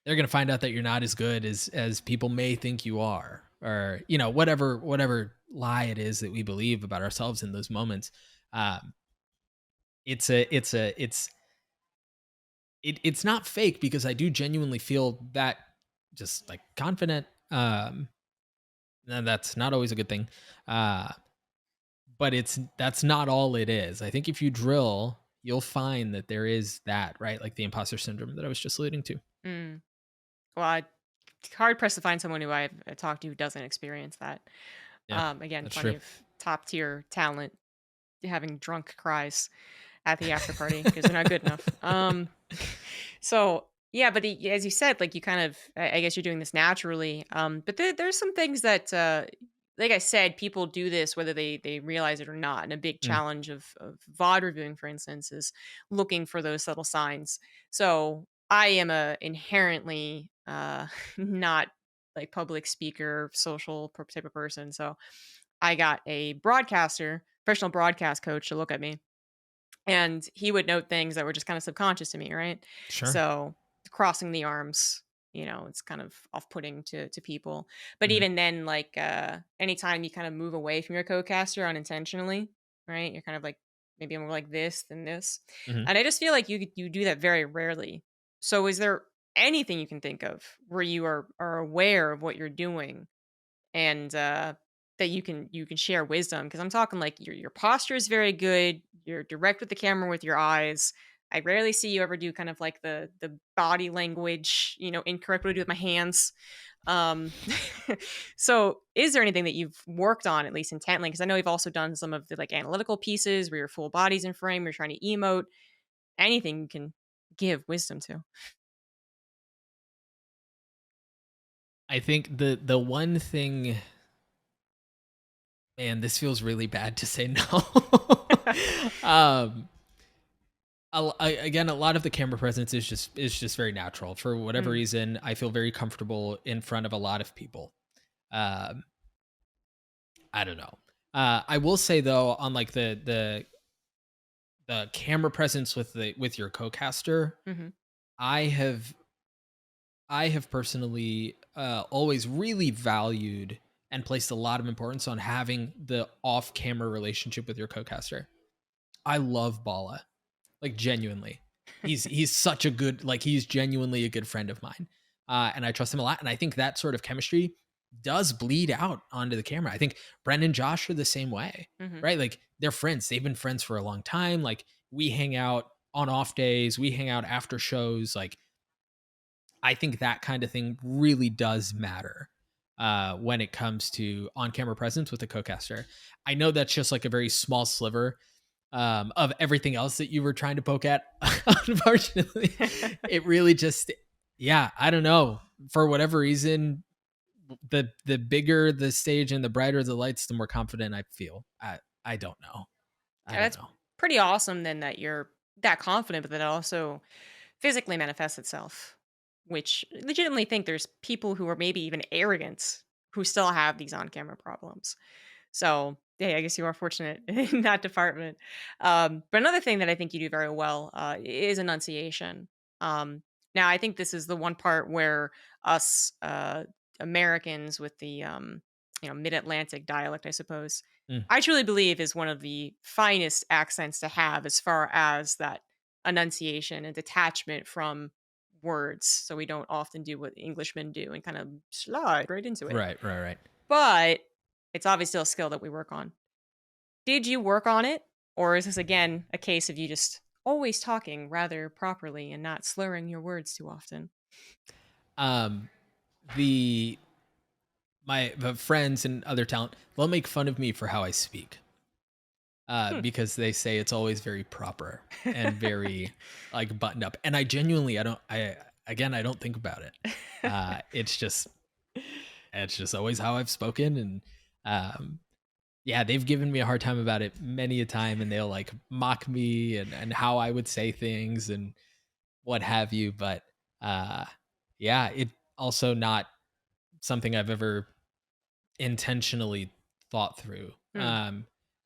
They're gonna find out that you're not as good as people may think you are, or whatever lie it is that we believe about ourselves in those moments. Um, it's not fake, because I do genuinely feel that, just like confident. And that's not always a good thing. Uh, but that's not all it is. I think if you drill, you'll find that there is that, right? Like the imposter syndrome that I was just alluding to. mm. Well, hard pressed to find someone who I've talked to who doesn't experience that. Yeah, Again, that's plenty true. of top tier talent having drunk cries at the after party because they're not good enough. So Yeah, but as you said, like you kind of, I guess you're doing this naturally. But there's some things that, like I said, people do this whether they realize it or not. And a big Mm, challenge of VOD reviewing, for instance, is looking for those subtle signs. So I am a inherently not like public speaker, social type of person. So I got a broadcaster, professional broadcast coach to look at me, and he would note things that were just kind of subconscious to me, right? sure. So crossing the arms, it's kind of off-putting to people. But Mhm, even then, like anytime you kind of move away from your co-caster unintentionally, right? You're kind of like maybe more like this than this. mhm. And I just feel like you do that very rarely. So is there anything you can think of where you are aware of what you're doing and that you can share wisdom? Because I'm talking like your posture is very good, you're direct with the camera with your eyes. I rarely see you ever do kind of like the body language, incorrect what I do with my hands. um so is there anything that you've worked on at least intently? Because I know you've also done some of the like analytical pieces where your full body's in frame, you're trying to emote. Anything you can give wisdom to. I think the one thing, man, this feels really bad to say no. um, again, a lot of the camera presence is just very natural. For whatever Mm, reason, I feel very comfortable in front of a lot of people. Um, I don't know. I will say though, on like the camera presence with your co-caster, mhm, I have I have personally always really valued and placed a lot of importance on having the off-camera relationship with your co-caster. I love Bala, like genuinely. He's such a good, like he's genuinely a good friend of mine, and I trust him a lot. And I think that sort of chemistry does bleed out onto the camera. I think Brendan and Josh are the same way, mhm. right? Like they're friends. They've been friends for a long time. Like we hang out on off days. We hang out after shows. Like I think that kind of thing really does matter when it comes to on-camera presence with a co-caster. I know that's just like a very small sliver of everything else that you were trying to poke at. Unfortunately, it really just, yeah, I don't know. For whatever reason, the bigger the stage and the brighter the lights, the more confident I feel. I don't know. I Yeah, don't that's know. pretty awesome then that you're that confident, but that it also physically manifests itself. Which legitimately think there's people who are maybe even arrogant who still have these on camera problems. So yeah, I guess you are fortunate in that department. But another thing that I think you do very well is enunciation. Um, Now, I think this is the one part where us Americans with the mid Atlantic dialect, I suppose, Mm, I truly believe is one of the finest accents to have as far as that enunciation and detachment from words. So we don't often do what Englishmen do and kind of slide right into it. right, right, right. But it's obviously a skill that we work on. Did you work on it? Or is this again a case of you just always talking rather properly and not slurring your words too often? Um, the my friends and other talent, they'll make fun of me for how I speak, Hmm. because they say it's always very proper and very like buttoned up. And I genuinely, I don't, I again, I don't think about it. It's just always how I've spoken, and um, yeah, they've given me a hard time about it many a time, and they'll like mock me and how I would say things and what have you. But uh, yeah, it also not something I've ever intentionally thought through. Hmm.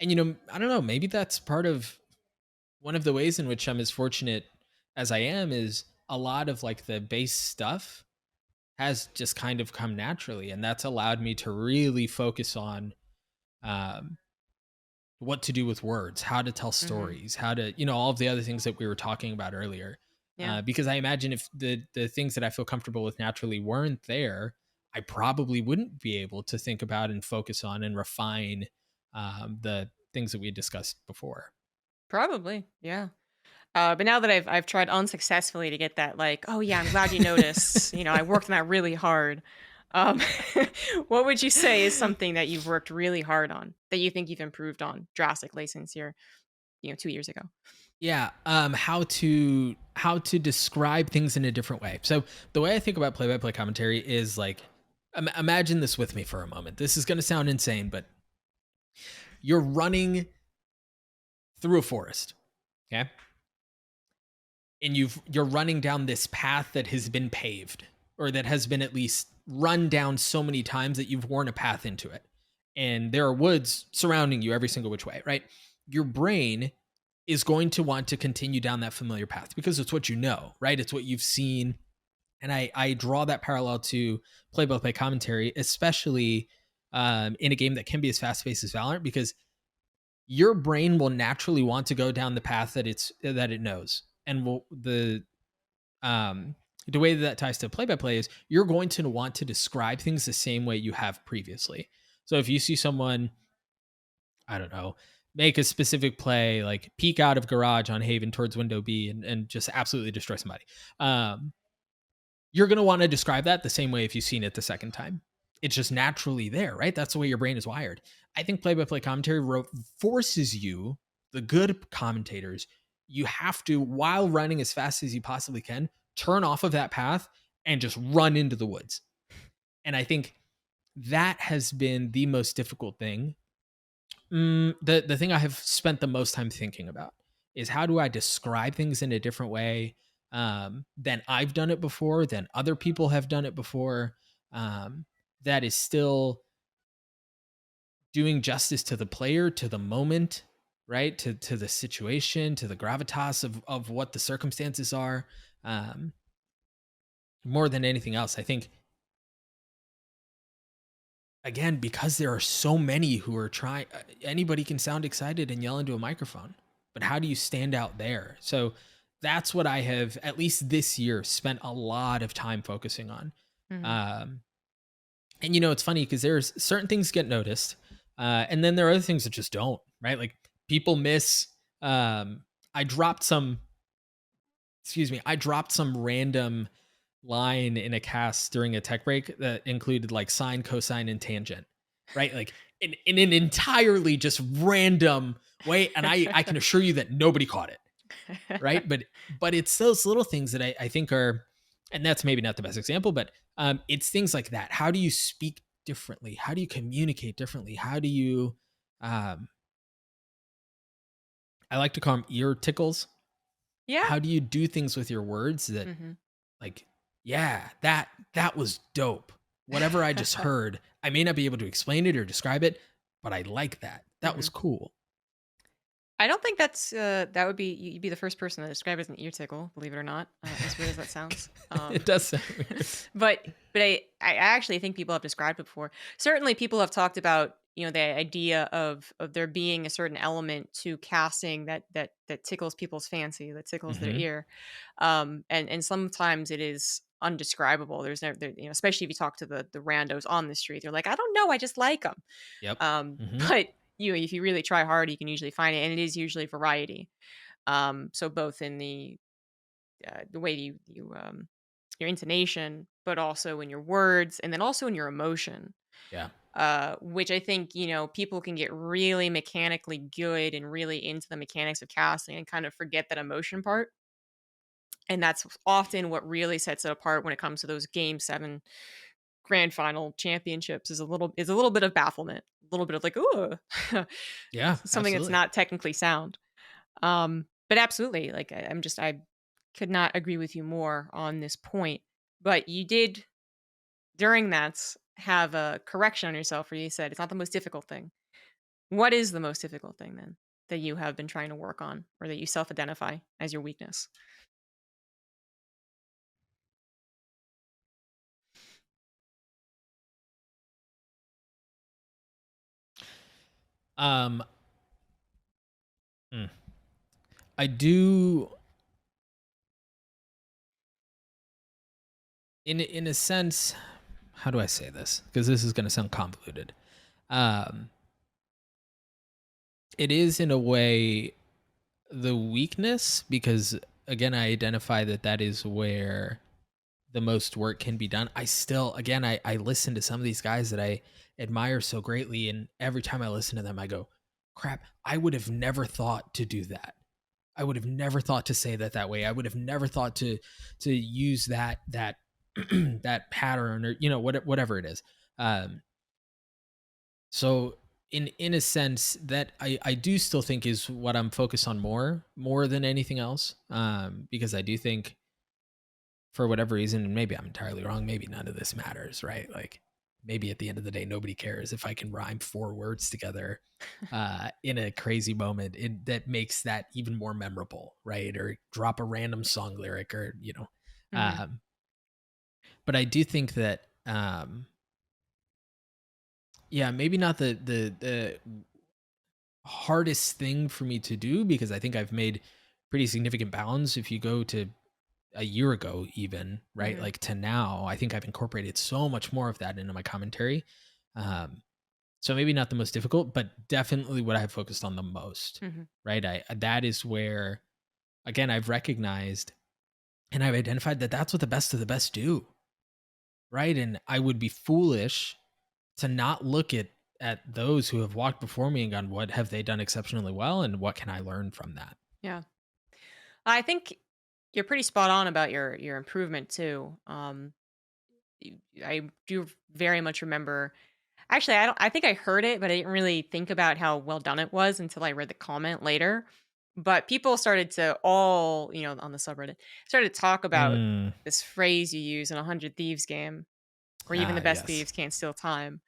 And I don't know, maybe that's part of one of the ways in which I'm as fortunate as I am is a lot of like the base stuff has just kind of come naturally, and that's allowed me to really focus on um, what to do with words, how to tell Hmm. stories, how to, all of the other things that we were talking about earlier. Yeah. Because I imagine if the things that I feel comfortable with naturally weren't there, I probably wouldn't be able to think about and focus on and refine the things that we discussed before. Probably. Yeah. But now that I've tried unsuccessfully to get that, like, oh yeah, I'm glad you noticed. I worked on that really hard. Um, what would you say is something that you've worked really hard on that you think you've improved on drastically since you're 2 years ago? Yeah, how to describe things in a different way. So the way I think about play-by-play commentary is like, imagine this with me for a moment. This is going to sound insane, but you're running through a forest, okay, and you're running down this path that has been paved, or that has been at least run down so many times that you've worn a path into it, and there are woods surrounding you every single which way, right? Your brain is going to want to continue down that familiar path because it's what you know, right? It's what you've seen. And I draw that parallel to play-by-play commentary, especially in a game that can be as fast-paced as Valorant, because your brain will naturally want to go down the path that it knows, and will the way that ties to play-by-play is you're going to want to describe things the same way you have previously. So if you see someone, I don't know, make a specific play, like peek out of garage on Haven towards window B and just absolutely destroy somebody. Um, you're going to want to describe that the same way if you've seen it the second time. It's just naturally there, right? That's the way your brain is wired. I think play by play commentary forces you, the good commentators, you have to, while running as fast as you possibly can, turn off of that path and just run into the woods. And I think that has been the most difficult thing. The thing I have spent the most time thinking about is how do I describe things in a different way than I've done it before, than other people have done it before, that is still doing justice to the player, to the moment, right? To the situation, to the gravitas of what the circumstances are. Um, More than anything else, I think, again, because there are so many who are trying, anybody can sound excited and yell into a microphone, but how do you stand out there? So that's what I have, at least this year, spent a lot of time focusing on. Mhm. um, and it's funny because there's certain things get noticed, and then there are other things that just don't, right? Like people miss. I dropped some, I dropped some random line in a cast during a tech break that included like sine, cosine, and tangent, right? Like in an entirely just random way. And I can assure you that nobody caught it, right? But it's those little things that I think are, and that's maybe not the best example, but it's things like that. How do you speak differently? How do you communicate differently? How do you, um, I like to call them ear tickles. Yeah. How do you do things with your words that, Mhm. like, yeah, that was dope. Whatever I just heard, I may not be able to explain it or describe it, but I like that. That was Mhm. cool. I don't think that would be you'd be the first person to describe it as an ear tickle, believe it or not, as weird as that sounds. It does sound weird. But I actually think people have described it before. Certainly, people have talked about the idea of there being a certain element to casting that tickles people's fancy, that tickles their Mhm. ear, and sometimes it is undescribable. There's no, especially if you talk to the randos on the street, they're like, I don't know, I just like them. Yep. Mhm. But if you really try hard, you can usually find it, and it is usually variety. So both in the way your intonation, but also in your words, and then also in your emotion. Yeah. Which I think people can get really mechanically good and really into the mechanics of casting and kind of forget that emotion part. And that's often what really sets it apart when it comes to those game 7 grand final championships is a little bit of bafflement, a little bit of like, ooh, Yeah, something that's absolutely. not technically sound. But absolutely, like I could not agree with you more on this point. But you did during that have a correction on yourself where you said it's not the most difficult thing. What is the most difficult thing then that you have been trying to work on or that you self-identify as your weakness? Um, mm, I do, in a sense. How do I say this? Because this is going to sound convoluted. Um, it is in a way the weakness because, again, I identify that is where the most work can be done. I still, again, I listen to some of these guys that I admire so greatly, and every time I listen to them, I go, crap, I would have never thought to do that. I would have never thought to say that way. I would have never thought to use that that pattern, or whatever it is. Um, so in a sense, that I do still think is what I'm focused on more than anything else. Because I do think, for whatever reason, and maybe I'm entirely wrong, maybe none of this matters, right? Like, maybe at the end of the day, nobody cares if I can rhyme 4 words together in a crazy moment. That makes that even more memorable, right? Or drop a random song lyric, or Mhm. um, but I do think that, yeah, maybe not the hardest thing for me to do, because I think I've made pretty significant bounds. If you go to a year ago, even, right, Mhm. like, to now, I think I've incorporated so much more of that into my commentary. Um, so maybe not the most difficult, but definitely what I have focused on the most, Mhm. right? That is where, again, I've recognized and I've identified that that's what the best of the best do, right? And I would be foolish to not look at those who have walked before me and gone, what have they done exceptionally well, and what can I learn from that? Yeah. I think you're pretty spot on about your improvement too. I do very much remember. Actually, I don't. I think I heard it, but I didn't really think about how well done it was until I read the comment later. But people started to all, on the subreddit, started to talk about Mm, this phrase you use in a Hundred Thieves game, where even the best yes. thieves can't steal time.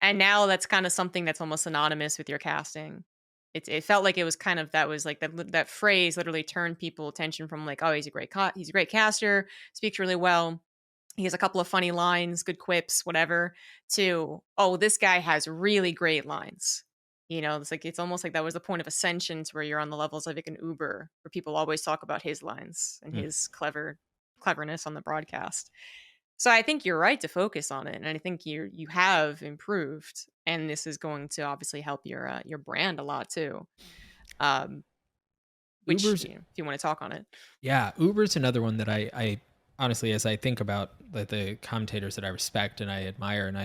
And now that's kind of something that's almost synonymous with your casting. It felt like it was kind of that was like that phrase literally turned people attention from like, oh, he's a great caster, speaks really well, he has a couple of funny lines, good quips, whatever, to, oh, this guy has really great lines. It's almost like that was the point of ascension, to where you're on the levels of like an Uber, where people always talk about his lines and Mm. his cleverness on the broadcast. So I think you're right to focus on it, and I think you have improved, and this is going to obviously help your brand a lot too. Um, which Uber's if you want to talk on it. Yeah, Uber's another one that I honestly, as I think about the commentators that I respect and I admire and I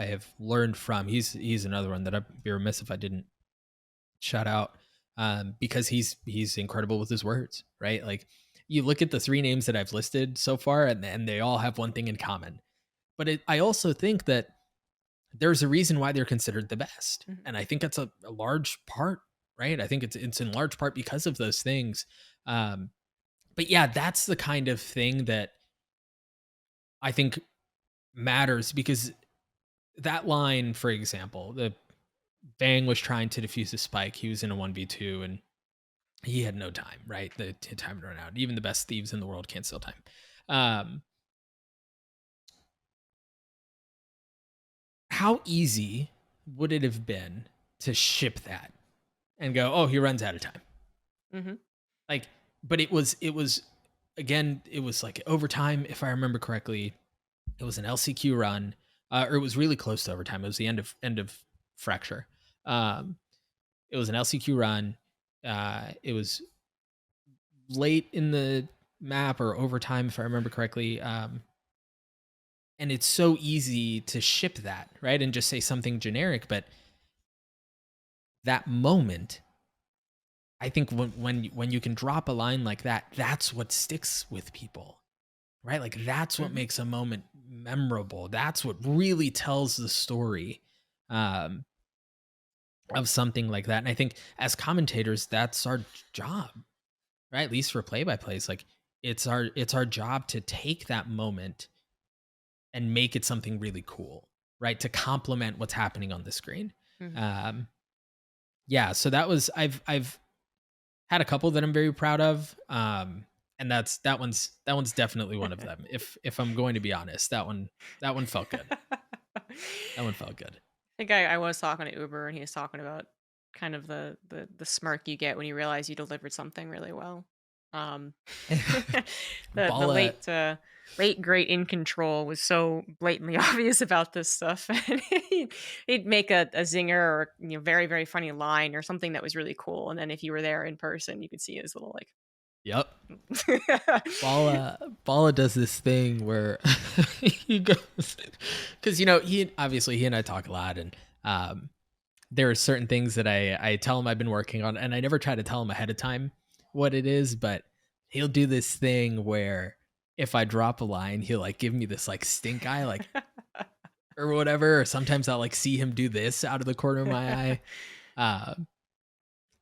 have learned from, he's another one that I'd be remiss if I didn't shout out, because he's incredible with his words, right? Like, you look at the 3 names that I've listed so far, and they all have one thing in common. But I also think that there's a reason why they're considered the best, Mhm, and I think that's a large part, right? I think it's in large part because of those things. Um, but yeah, that's the kind of thing that I think matters, because that line, for example, the Bang was trying to defuse a spike. He was in a 1v2 and he had no time, right? The time had run out. Even the best thieves in the world can't steal time. Um, how easy would it have been to ship that and go, oh, he runs out of time? mhm, Like, but it was again, it was like overtime, if I remember correctly. It was an LCQ run, or it was really close to overtime. It was the end of fracture. Um, it was an LCQ run. It was late in the map or overtime, if I remember correctly. And it's so easy to ship that, right, and just say something generic. But that moment, I think when you can drop a line like that, that's what sticks with people, right? Like, that's what mhm, makes a moment memorable. That's what really tells the story. Um, of something like that. And I think as commentators, that's our job, right? At least for play by plays, like, it's our job to take that moment and make it something really cool, right? To complement what's happening on the screen. mhm. Um, yeah, so I've had a couple that I'm very proud of. And that one's definitely one of them. If I'm going to be honest, that one felt good. That one felt good. Think I was talking to Uber, and he was talking about kind of the smirk you get when you realize you delivered something really well. Um, the Balla late great in control was so blatantly obvious about this stuff, and he'd make a zinger, or very very funny line or something that was really cool, and then if you were there in person, you could see his little like. Yep. Balla does this thing where he goes, because he and I talk a lot, and there are certain things that I tell him I've been working on, and I never try to tell him ahead of time, what it is, but he'll do this thing where if I drop a line, he'll like give me this like stink eye, like or whatever. Or sometimes I'll like see him do this out of the corner of my eye. Uh,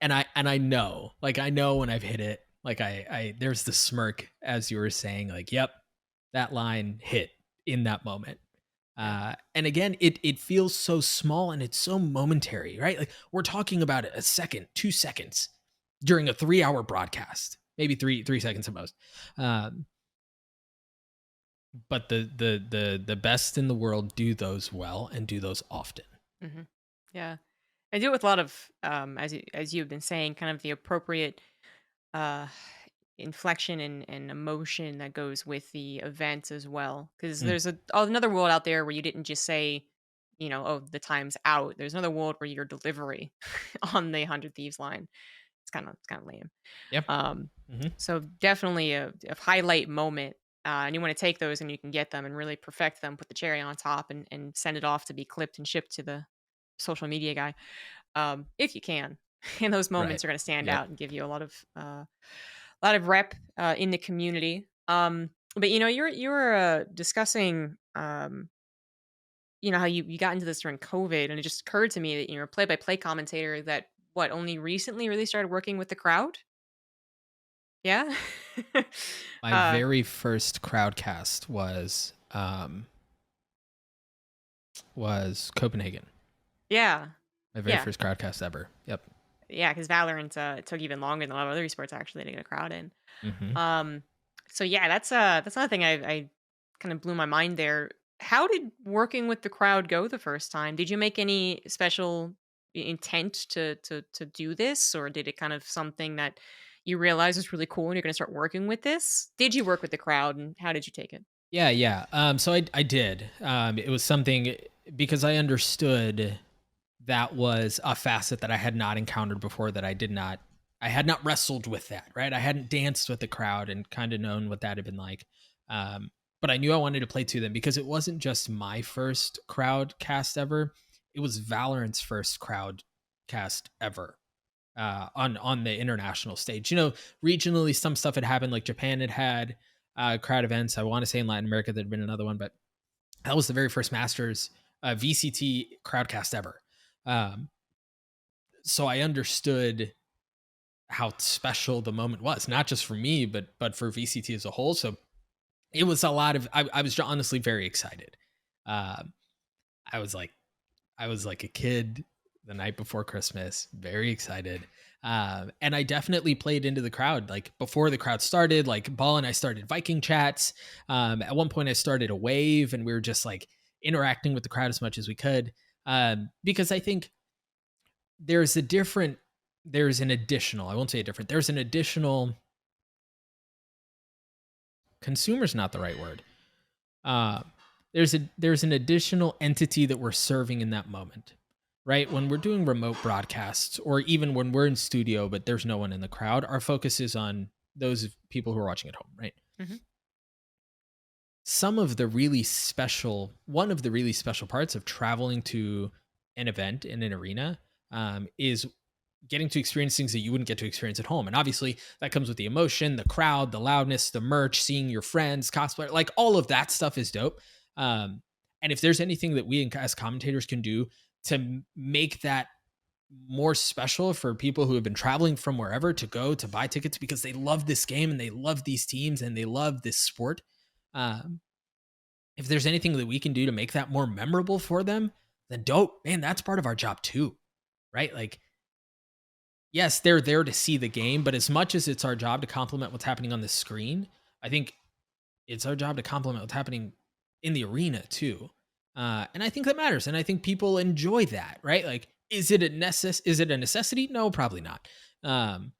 and I know, like I know when I've hit it. Like I there's the smirk as you were saying, like, yep, that line hit in that moment. Yeah. And again, it feels so small and it's so momentary, right? Like we're talking about a second, 2 seconds during a 3 hour broadcast, maybe three seconds at most. Um, but the best in the world do those well and do those often. Hmm. Yeah. I do it with a lot of, as you've been saying, kind of the appropriate uh, inflection and emotion that goes with the event as well. Because Mm, there's another world out there where you didn't just say, oh, the time's out. There's another world where your delivery on the 100 Thieves line. It's kind of lame. yep. Um, Hmm. so definitely a highlight moment. And you want to take those and you can get them and really perfect them, put the cherry on top and send it off to be clipped and shipped to the social media guy, if you can. And those Right. moments are going to stand Yep. out and give you a lot of rep in the community. But you were discussing how you got into this during COVID, and it just occurred to me that you're a play-by-play commentator that what only recently really started working with the crowd. Yeah. My uh, very first crowdcast was Copenhagen. yeah, My very yeah, first crowdcast ever. Yep. yeah. Because Valorant took even longer than a lot of other esports actually to get a crowd in. Hmm. Um, so yeah, that's another thing I kind of blew my mind there. How did working with the crowd go the first time? Did you make any special intent to do this, or did it kind of something that you realized was really cool and you're going to start working with this? Did you work with the crowd, and how did you take it? Yeah, yeah. So I did. It was something because I understood that was a facet that I had not encountered before that I had not wrestled with that, right? I hadn't danced with the crowd and kind of known what that had been like. But I knew I wanted to play to them because it wasn't just my first crowd cast ever. It was Valorant's first crowd cast ever. On the international stage, regionally, some stuff had happened. Like Japan had crowd events. I want to say in Latin America there'd been another one, but that was the very first Masters VCT crowdcast ever. Um, so I understood how special the moment was, not just for me, but for VCT as a whole. So it was a lot of. I was honestly very excited. Um, I was like I was like a kid the night before Christmas, very excited. And I definitely played into the crowd. Like before the crowd started, like Ball and I started Viking chats. At one point, I started a wave, and we were just like interacting with the crowd as much as we could. Because I think there's a different, there's an additional. I won't say a different. There's an additional. Consumer's not the right word. Uh, there's an additional entity that we're serving in that moment, right? When we're doing remote broadcasts, or even when we're in studio but there's no one in the crowd, our focus is on those people who are watching at home, right? Hmm. One of the really special parts of traveling to an event in an arena is getting to experience things that you wouldn't get to experience at home. And obviously that comes with the emotion, the crowd, the loudness, the merch, seeing your friends, cosplay, like all of that stuff is dope. And if there's anything that we as commentators can do to make that more special for people who have been traveling from wherever to go to buy tickets because they love this game and they love these teams and they love this sport. Um, if there's anything that we can do to make that more memorable for them, then dope, man, that's part of our job too, right? Like, yes, they're there to see the game, but as much as it's our job to complement what's happening on the screen, I think it's our job to complement what's happening in the arena too. And I think that matters, and I think people enjoy that, right? Like, is it a necessity? No, probably not. Um,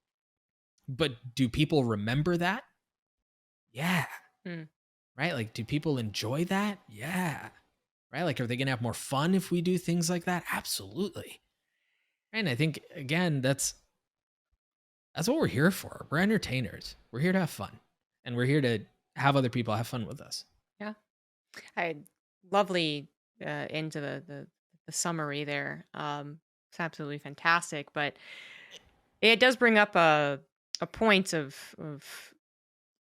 but do people remember that? Yeah, Mm. right. Like, do people enjoy that? Yeah, right. Like, are they gonna have more fun if we do things like that? Absolutely. And I think again, that's what we're here for. We're entertainers. We're here to have fun. And we're here to have other people have fun with us. Yeah. I lovely into the summary there. It's absolutely fantastic, but it does bring up a point of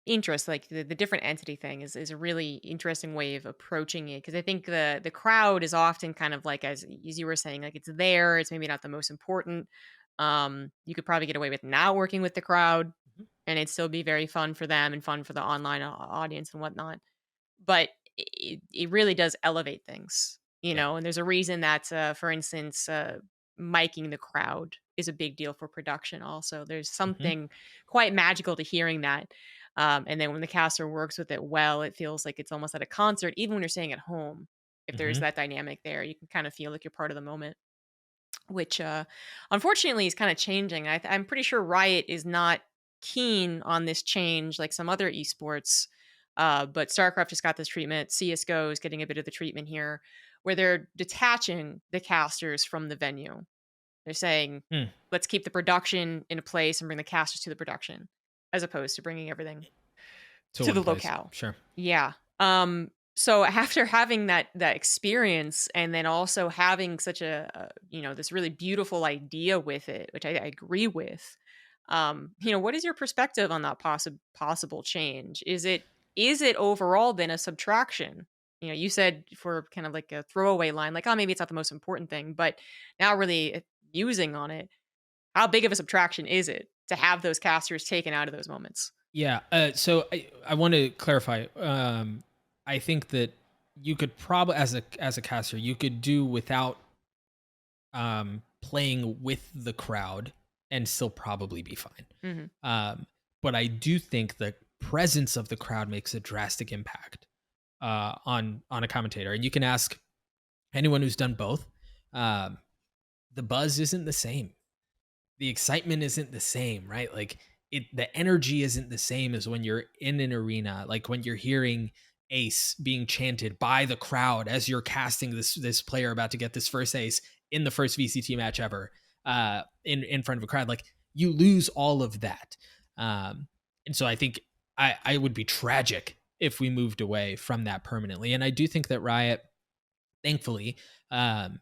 interest, like the different entity thing is a really interesting way of approaching it, because I think the crowd is often kind of like, as you were saying, like it's there, it's maybe not the most important. You could probably get away with not working with the crowd Mhm. and it'd still be very fun for them and fun for the online audience and whatnot. But it really does elevate things, Yeah. and there's a reason that, for instance, miking the crowd is a big deal for production also. There's Mhm. something quite magical to hearing that, and then when the caster works with it well, it feels like it's almost at a concert, even when you're staying at home. If there's Mhm. that dynamic there, you can kinda feel like you're part of the moment, which, unfortunately is kinda changing. I'm pretty sure Riot is not keen on this change like some other esports, but StarCraft just got this treatment. CS:GO is getting a bit of the treatment here, where they're detaching the casters from the venue. They're saying, Mm. "Let's keep the production in a place and bring the casters to the production," as opposed to bringing everything To to one the place. locale. Sure. Yeah. So after having that experience and then also having such this really beautiful idea with it, which I agree with, what is your perspective on that possible change? Is it overall then a subtraction? You said for kind of like a throwaway line, like, oh, maybe it's not the most important thing, but now really using on it, how big of a subtraction is it to have those casters taken out of those moments? Yeah. So I want to clarify. I think that you could probably, as a caster, you could do without playing with the crowd and still probably be fine. Hmm. Um, but I do think the presence of the crowd makes a drastic impact on a commentator, and you can ask anyone who's done both. Um, the buzz isn't the same, the excitement isn't the same, right? Like the energy isn't the same as when you're in an arena, like when you're hearing ace being chanted by the crowd as you're casting this player about to get this first ace in the first VCT match ever, in front of a crowd. Like you lose all of that. And so I think I would be tragic if we moved away from that permanently. And I do think that Riot, thankfully, um,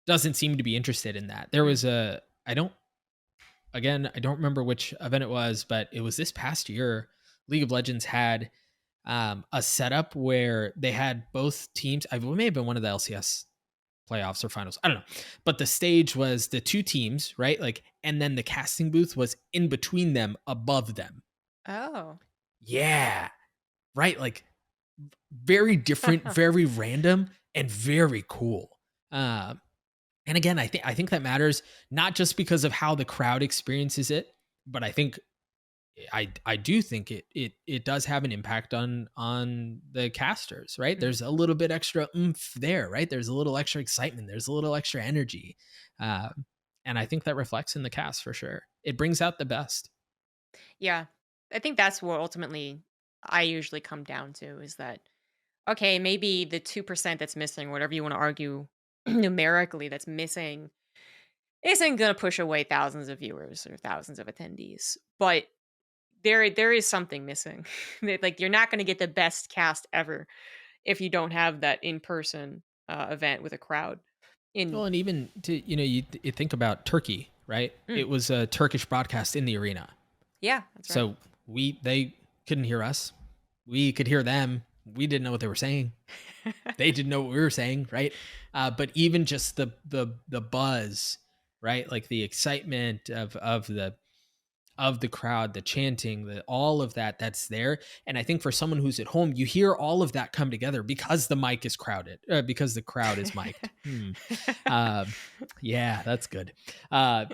doesn't seem to be interested in that. There was a I don't Again, I don't remember which event it was, but it was this past year. League of Legends had a setup where they had both teams. It may have been one of the LCS playoffs or finals. I don't know. But the stage was the two teams, right? Like, and then the casting booth was in between them, above them. Oh. Yeah, right. Like, very different, very random, and very cool. Um, and again, I think that matters not just because of how the crowd experiences it, but I do think it does have an impact on the casters, right? Mhm. There's a little bit extra oomph there, right? There's a little extra excitement. There's a little extra energy, and I think that reflects in the cast for sure. It brings out the best. Yeah. I think that's what ultimately I usually come down to is that, okay, maybe the 2% that's missing, whatever you want to argue numerically that's missing, isn't going to push away thousands of viewers or thousands of attendees. But there is something missing. Like, you're not going to get the best cast ever if you don't have that in-person event with a crowd. In Well, and even to you think about Turkey, right? mm, It was a Turkish broadcast in the arena. yeah, that's right. So they couldn't hear us. We could hear them. We didn't know what they were saying. They didn't know what we were saying, right? But even just the buzz, right? Like the excitement of the crowd, the chanting, the all of that's there. And I think for someone who's at home, you hear all of that come together because the mic is crowded, because the crowd is mic'd. Um, yeah, that's good.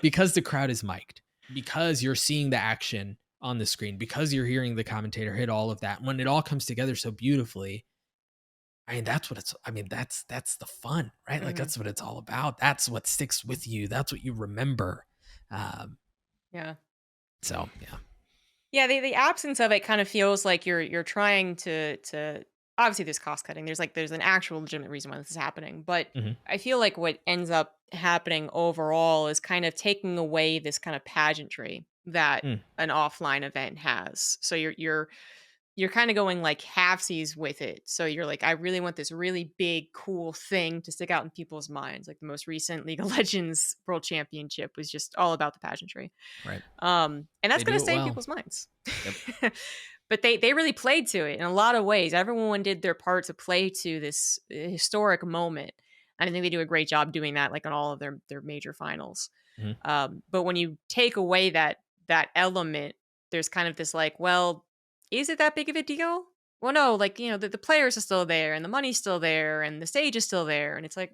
Because the crowd is mic'd, because you're seeing the action on the screen, because you're hearing the commentator hit all of that. When it all comes together so beautifully, I mean, that's what it's. I mean, that's the fun, right? Like Mhm. that's what it's all about. That's what sticks with you. That's what you remember. Um, Yeah. so yeah. Yeah, the absence of it kind of feels like you're trying to obviously there's cost cutting. There's an actual legitimate reason why this is happening, but Mhm. I feel like what ends up happening overall is kind of taking away this kind of pageantry that Mm. an offline event has. So you're you're kind of going like halfsies with it. So you're like, I really want this really big, cool thing to stick out in people's minds. Like the most recent League of Legends World Championship was just all about the pageantry. Right. And that's They going do to it stay in well. people's minds. Yep. But they really played to it in a lot of ways. Everyone did their part to play to this historic moment. And I think they do a great job doing that, like on all of their major finals. Mhm. But when you take away that element, there's kind of this like, well, is it that big of a deal? Well, no, like, the players are still there and the money's still there and the stage is still there. And it's like,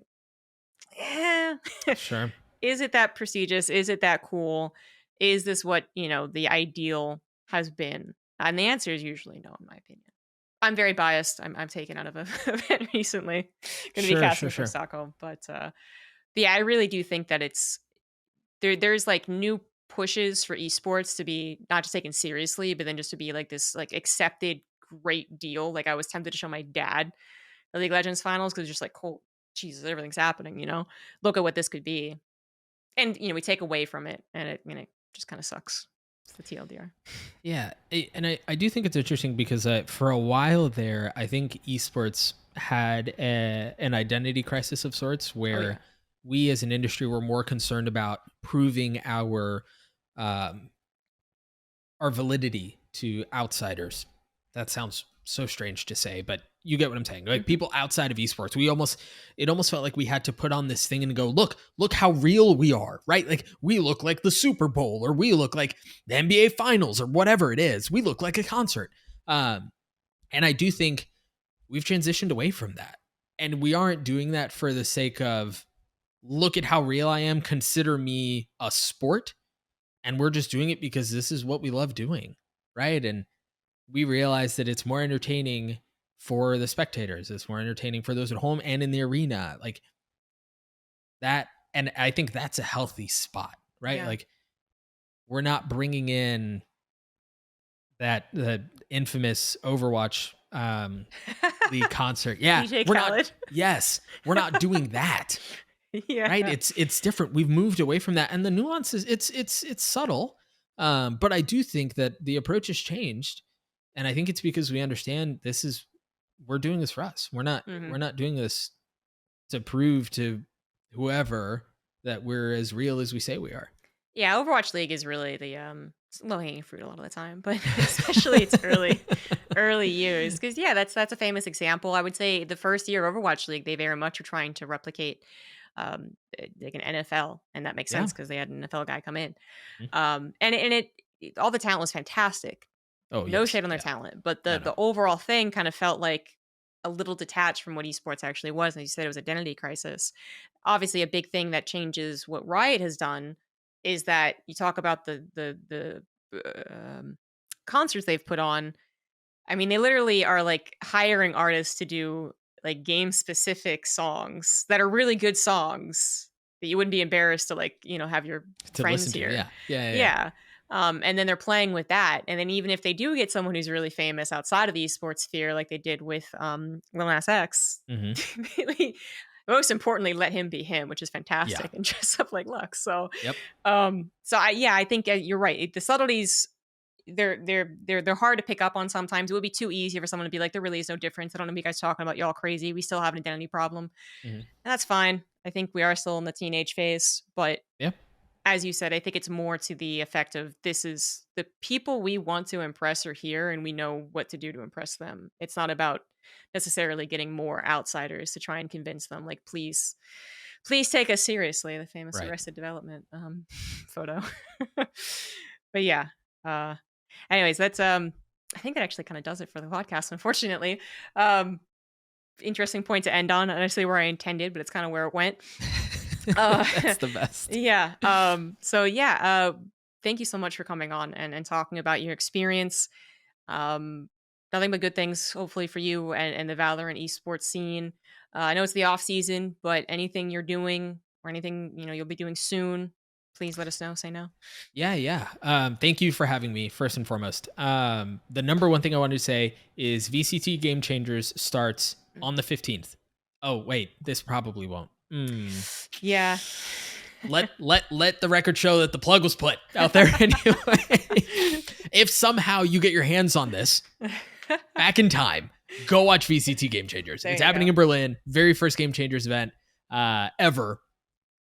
yeah, Sure. is it that prestigious? Is it that cool? Is this what, the ideal has been? And the answer is usually no, in my opinion. I'm very biased. I'm taken out of a event recently. Going to be Sure. casting Sure. for Sure. Stockholm. But yeah, I really do think that there's like new pushes for esports to be not just taken seriously, but then just to be like this like accepted great deal. Like I was tempted to show my dad the League of Legends finals because just like, oh Jesus, everything's happening. Look at what this could be, and we take away from it, and it just kind of sucks. It's the TLDR. Yeah, and I do think it's interesting because for a while there, I think esports had an identity crisis of sorts Oh yeah, where we as an industry were more concerned about proving um, our validity to outsiders. That sounds so strange to say, but you get what I'm saying. Like hmm people outside of esports, it almost felt like we had to put on this thing and go, look how real we are, right? Like we look like the Super Bowl, or we look like the NBA Finals, or whatever it is. We look like a concert. And I do think we've transitioned away from that, and we aren't doing that for the sake of look at how real I am. Consider me a sport, and we're just doing it because this is what we love doing, right? And we realize that it's more entertaining for the spectators. It's more entertaining for those at home and in the arena, like that. And I think that's a healthy spot, right? yeah. Like we're not bringing in the infamous Overwatch league concert. Yeah, DJ we're Khaled. not. Yes, we're not doing that. Yeah, Right? It's different. We've moved away from that, and the nuances. It's subtle, but I do think that the approach has changed, and I think it's because we understand we're doing this for us. hmm We're not doing this to prove to whoever that we're as real as we say we are. yeah. Overwatch League is really the low hanging fruit a lot of the time, but especially its early years. Because yeah, that's a famous example. I would say the first year of Overwatch League, they very much were trying to replicate like an NFL, and that makes Yeah. sense because they had an NFL guy come in. Mhm. All the talent was fantastic. Oh No yes, shade on their yeah. talent, but No, the no. overall thing kind of felt like a little detached from what esports actually was. And you said it was identity crisis. Obviously, a big thing that changes what Riot has done is that you talk about the concerts they've put on. I mean, they literally are like hiring artists to do like game specific songs that are really good songs that you wouldn't be embarrassed to like, have your To friends listen to, here. yeah, yeah, yeah, yeah. Yeah. And then they're playing with that. And then even if they do get someone who's really famous outside of the esports sphere, like they did with Lil Nas X, Hmm. really, most importantly, let him be him, which is Yeah. fantastic, and dress up like Lux. So, Yep. I think you're right. The subtleties they're hard to pick up on sometimes. It would be too easy for someone to be like, there really is no difference. I don't know what you guys talking about. Y'all crazy. We still have an identity problem. Hmm. And that's fine. I think we are still in the teenage phase, but Yeah. as you said, I think it's more to the effect of this is the people we want to impress are here and we know what to do to impress them. It's not about necessarily getting more outsiders to try and convince them, like, please take us seriously, the famous Right. Arrested Development photo. But yeah. Uh anyways, that's I think that actually kind of does it for the podcast, unfortunately. Interesting point to end on. Honestly, where I intended, but it's kind of where it went. That's the best. Yeah. Thank you so much for coming on and talking about your experience. Um, Nothing but good things, hopefully, for you and the Valorant esports scene. I know it's the off season, but anything you're doing or anything you'll be doing soon, please let us know. Say no. Yeah, yeah. Thank you for having me, first and foremost. The number one thing I wanted to say is VCT Game Changers starts on the 15th. Oh, wait, this probably won't. Yeah. Let the record show that the plug was put out there anyway. If somehow you get your hands on this, back in time, go watch VCT Game Changers. There It's you happening go. in Berlin. Very first Game Changers event ever,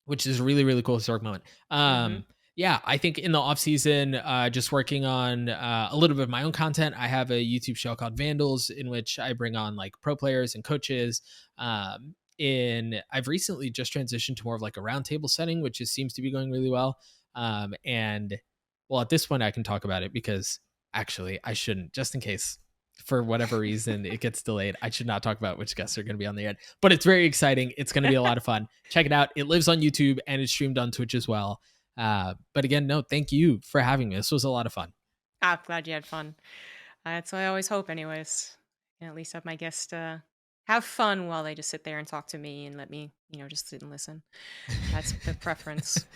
which is a really, really cool historic moment. Mhm. Yeah, I think in the off season, just working on a little bit of my own content. I have a YouTube show called Vandals, in which I bring on like pro players and coaches. I've recently just transitioned to more of like a roundtable setting, which seems to be going really well. And well, at this point, I can talk about it because actually, I shouldn't, just in case for whatever reason it gets delayed. I should not talk about which guests are going to be on the end, but it's very exciting. It's going to be a lot of fun. Check it out. It lives on YouTube and it's streamed on Twitch as well. But again, no, thank you for having me. This was a lot of fun. I'm glad you had fun. That's what I always hope, anyways. And at least have my guests have fun while they just sit there and talk to me and let me, just sit and listen. That's the preference.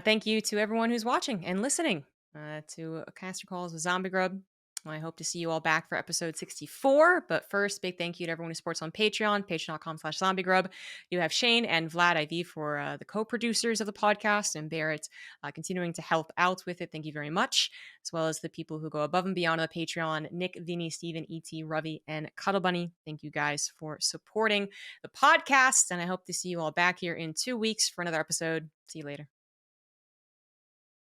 Thank you to everyone who's watching and listening to Caster Calls with ZombieGrub. I hope to see you all back for episode 64. But first, big thank you to everyone who supports on Patreon, patreon.com/zombiegrub. You have Shayne and VladIV for the co-producers of the podcast, and Barrett continuing to help out with it. Thank you very much. As well as the people who go above and beyond on the Patreon, Nick, Vinny, Steven, ET, Ravi, and CuddleBunny. Thank you guys for supporting the podcast. And I hope to see you all back here in 2 weeks for another episode. See you later.